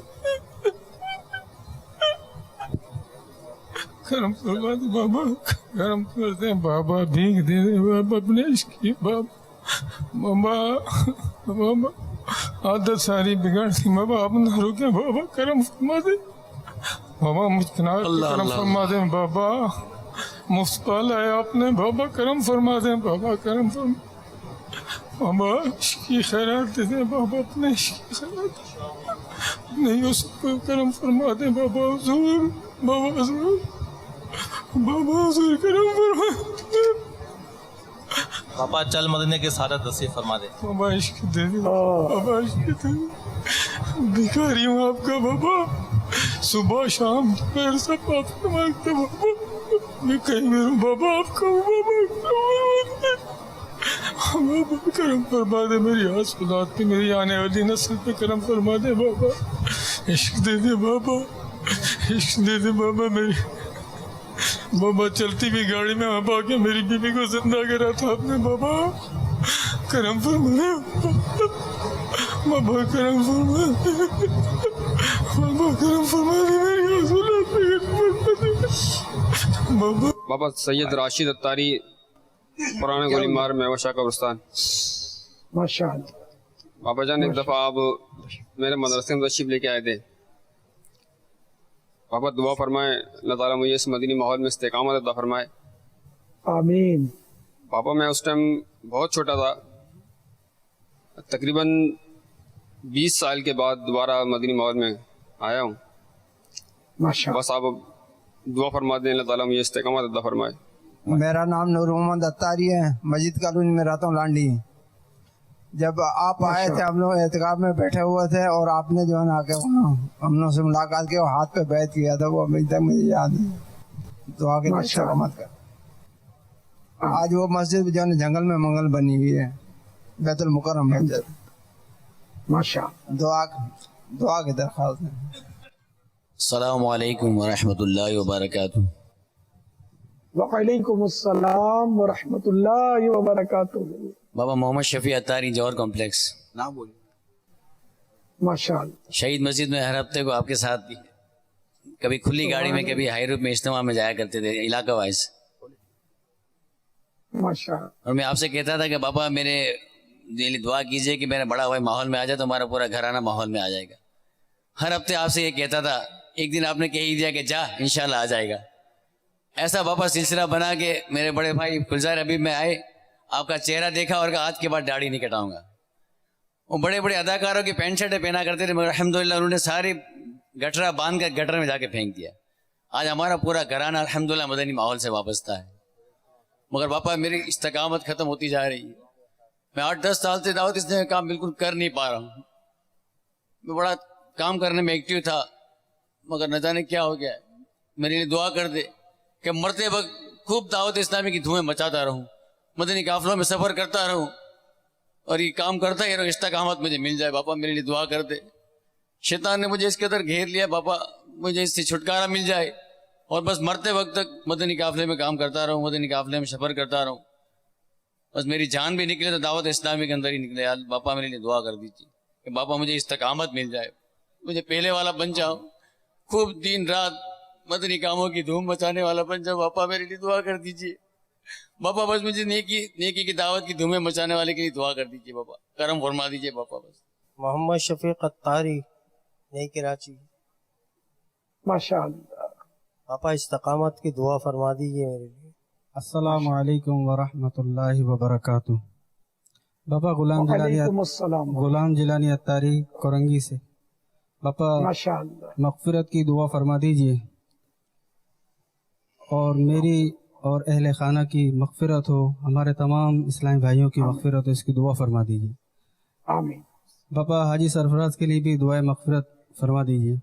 करम फरमा दे बाबा करम कर दे बाबा भीग दे बाबा अपने इश्क की बाबा बाबा आदत सारी बिगड़ती बाबा आप ना रोके बाबा करम फरमा दे बाबा मुझकना करम फरमा दे बाबा मुफ्त पाला है आपने बाबा करम फरमा दे बाबा करम फरमा बाबा इश्क की खैरात दे दे बाबा अपने इश्क की खैरात नहीं उसको करम फरमा दे बाबा हुजूर बाबा हुजूर बाबा हुजूर करम फरमा पापा चल मदीने के सारा नसीब फरमा दे बाबा इश्क दे दे बाबा इश्क दे दे भिखारी हूँ आपका बाबा सुबह शाम दोपहर सब आपका मांगता बाबा मैं कहीं में हूँ बाबा आपका हूँ बाबा बाबा करम फरमा दे मेरी आसपास पे मेरी आने वाली नस्ल पे करम फरमा दे बाबा इश्क दे दे बाबा इश्क दे दे बाबा मेरी बाबा चलती हुई गाड़ी में आप आके मेरी बीवी को जिंदा करा था आपने बाबा करम फरमा बाबा करम फरमा बाबा करम फरमा मेरी बाबा बाबा सैयद राशिद अत्तारी पुराने गोलीमार में वशा कब्रिस्तान माशाअल्लाह बाबा जान एक दफ़ा आप मेरे मदरसे में तशरीफ लेके आए थे बाबा दुआ फरमाए अल्लाह ताला मुझे इस मदीनी माहौल में इस्तेकामत अता फरमाए आमीन बाबा मैं उस टाइम बहुत छोटा था तकरीबन 20 साल के बाद दोबारा मदीनी माहौल में आया हूँ बस आप दुआ फरमा दें अल्लाह ताला मुझे इस्तेकामत अता फरमाए मेरा नाम नूर मोहम्मद अत्तारी है मस्जिद कॉलोनी में रहता हूँ लांडी जब आप आए थे हम लोग एहतिकाफ में बैठे हुए थे और आपने जो है ना आके हम लोग से मुलाकात की और हाथ पे बैठ किया था वो अभी तक मुझे याद है दुआ के मत कर आज वो मस्जिद जो है जंगल में मंगल बनी हुई है बैतुल मुकर्रम मस्जिद माशाअल्लाह दुआ की दरख्वास्त है अस्सलामु अलैकुम व रहमतुल्लाहि व बरकातुहू वालेकुम अस्सलाम व रहमतुल्लाहि व बरकातुहू बाबा मोहम्मद शफी अत्तारी जौहर कॉम्प्लेक्स ना बोलिए माशाअल्लाह शहीद मस्जिद में हर हफ्ते को आपके साथ भी कभी खुली गाड़ी में कभी हाई रूप में इज्तिमा में जाया करते थे इलाका वाइज माशाअल्लाह और मैं आपसे कहता था कि बाबा मेरे दिली दुआ कीजिए कि मेरा बड़ा हुआ माहौल में आ जाए तो हमारा पूरा घराना माहौल में आ जाएगा हर हफ्ते आपसे ये कहता था एक दिन आपने कह ही दिया कि जा इंशाल्लाह आ जाएगा ऐसा बाबा सिलसिला बना के मेरे बड़े भाई गुलजार हबीब में आए आपका चेहरा देखा और आज के बाद दाढ़ी नहीं कटाऊंगा वो बड़े बड़े अदाकारों की पैंट शर्टें पहना करते थे मगर अल्हम्दुलिल्लाह उन्होंने सारी गटरा बांध कर गटर में जाके फेंक दिया आज हमारा पूरा घराना अल्हम्दुलिल्लाह मदनी माहौल से वाबस्ता है मगर पापा मेरी इस्तकामत खत्म होती जा रही है मैं 8-10 साल से दावत इसने काम बिल्कुल कर नहीं पा रहा हूँ मैं बड़ा کام کرنے میں ایکٹیو تھا، مگر نہ جانے کیا ہو گیا ہے. میرے لیے دعا کر دے کہ مرتے وقت خوب دعوت اسلامی کی دھوئیں مچاتا رہوں، مدنی قافلوں میں سفر کرتا رہوں اور یہ کام کرتا ہی رہوں، استقامت مجھے مل جائے. باپا میرے لیے دعا کر دے. شیطان نے مجھے اس کے اندر گھیر لیا، باپا مجھے اس سے چھٹکارا مل جائے اور بس مرتے وقت تک مدنی قافلے میں کام کرتا رہوں، مدنی قافلے میں سفر کرتا رہوں. بس میری جان بھی نکلے تو دعوت اسلامی کے اندر ہی نکلے. باپا میرے لیے دعا کر دیجیے کہ باپا مجھے استقامت مل جائے، مجھے پہلے والا بن جاؤ، خوب دن رات مدنی کاموں کی دھوم مچانے والا بن جاؤ. باپا میرے لیے دعا کر دیجیے. باپا بس مجھے نیکی کی دعوت کی دھومیں مچانے والے کے لیے دعا کر دیجیے. باپا کرم فرما دیجیے. باپا بس. محمد شفیق اتاری، نئی کراچی. ماشاء اللہ. پاپا استقامت کی دعا فرما دیجیے میرے لیے. السلام علیکم ورحمۃ اللہ وبرکاتہ. باپا غلام جیلانی اتاری کورنگی سے. باپا مغفرت کی دعا فرما دیجیے اور میری اور اہل خانہ کی مغفرت ہو، ہمارے تمام اسلامی بھائیوں کی مغفرت ہو، اس کی دعا فرما دیجیے. آمین. باپا حاجی سرفراز کے لیے بھی دعائیں مغفرت فرما دیجیے.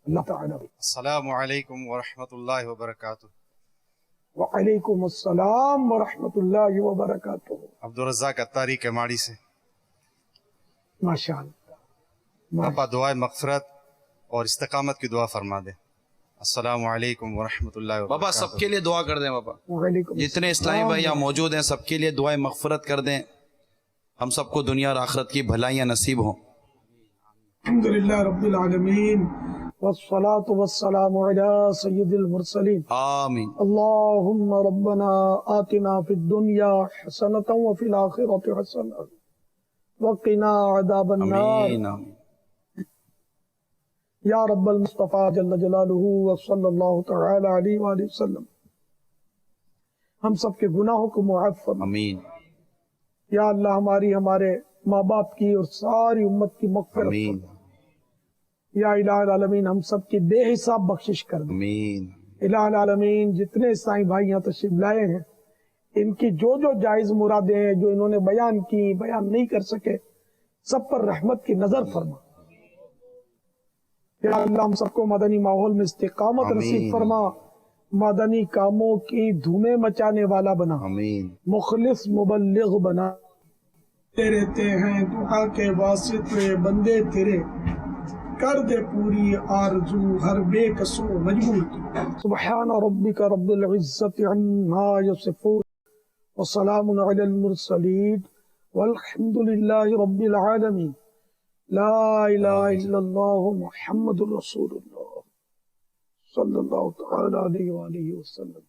السلام علیکم ورحمۃ اللہ وبرکاتہ. وعلیکم السلام ورحمۃ اللہ وبرکاتہ. عبدالرزاق اتاری کیماڑی سے. ماشاء اللہ. پاپا دعائے مغفرت اور استقامت کی دعا فرما دے. السلام علیکم ورحمۃ اللہ وبرکاتہ. بابا سب کے لیے دعا کر دیں. بابا جتنے اسلامی بھائی یہاں موجود ہیں سب کے لیے دعائیں مغفرت کر دیں. ہم سب کو دنیا اور آخرت کی بھلائیاں نصیب ہوں. الحمدللہ رب العالمین والصلاة والسلام على سید المرسلین. آمین. اللہم ربنا آتنا فی الدنیا حسنة وفی الآخرۃ حسنة وقنا عذاب النار. آمین آمین. یا رب المصطفیٰ جل جلالہ وصلی اللہ تعالی علیہ وآلہ وسلم ہم سب کے گناہوں کو معاف فرما. آمین. یا اللہ ہمارے ماں باپ کی اور ساری امت کی مغفرت آمین. یا الہ العالمین ہم سب کی بے حساب بخشش کر دیں. آمین. الہ العالمین جتنے اسلامی بھائی یہاں تشریف لائے ہیں ان کی جو جائز مرادیں ہیں جو انہوں نے بیان نہیں کر سکے سب پر رحمت کی نظر فرما. یا اللہ ہم سب کو مدنی ماحول میں استقامت نصیب فرما، مدنی کاموں کی دھومیں مچانے والا بنا، آمین. مخلص مبلغ بنا. رہتے ہیں دعا کے واسطے بندے تیرے، کر دے پوری آرزو ہر بے کسو مجبور کی. سبحان ربک رب العزت عما یصفون وسلام علی المرسلین والحمد للہ رب العالمین. لا الہ الا اللہ محمد رسول اللہ صلی اللہ تعالی علیہ وآلہ وسلم.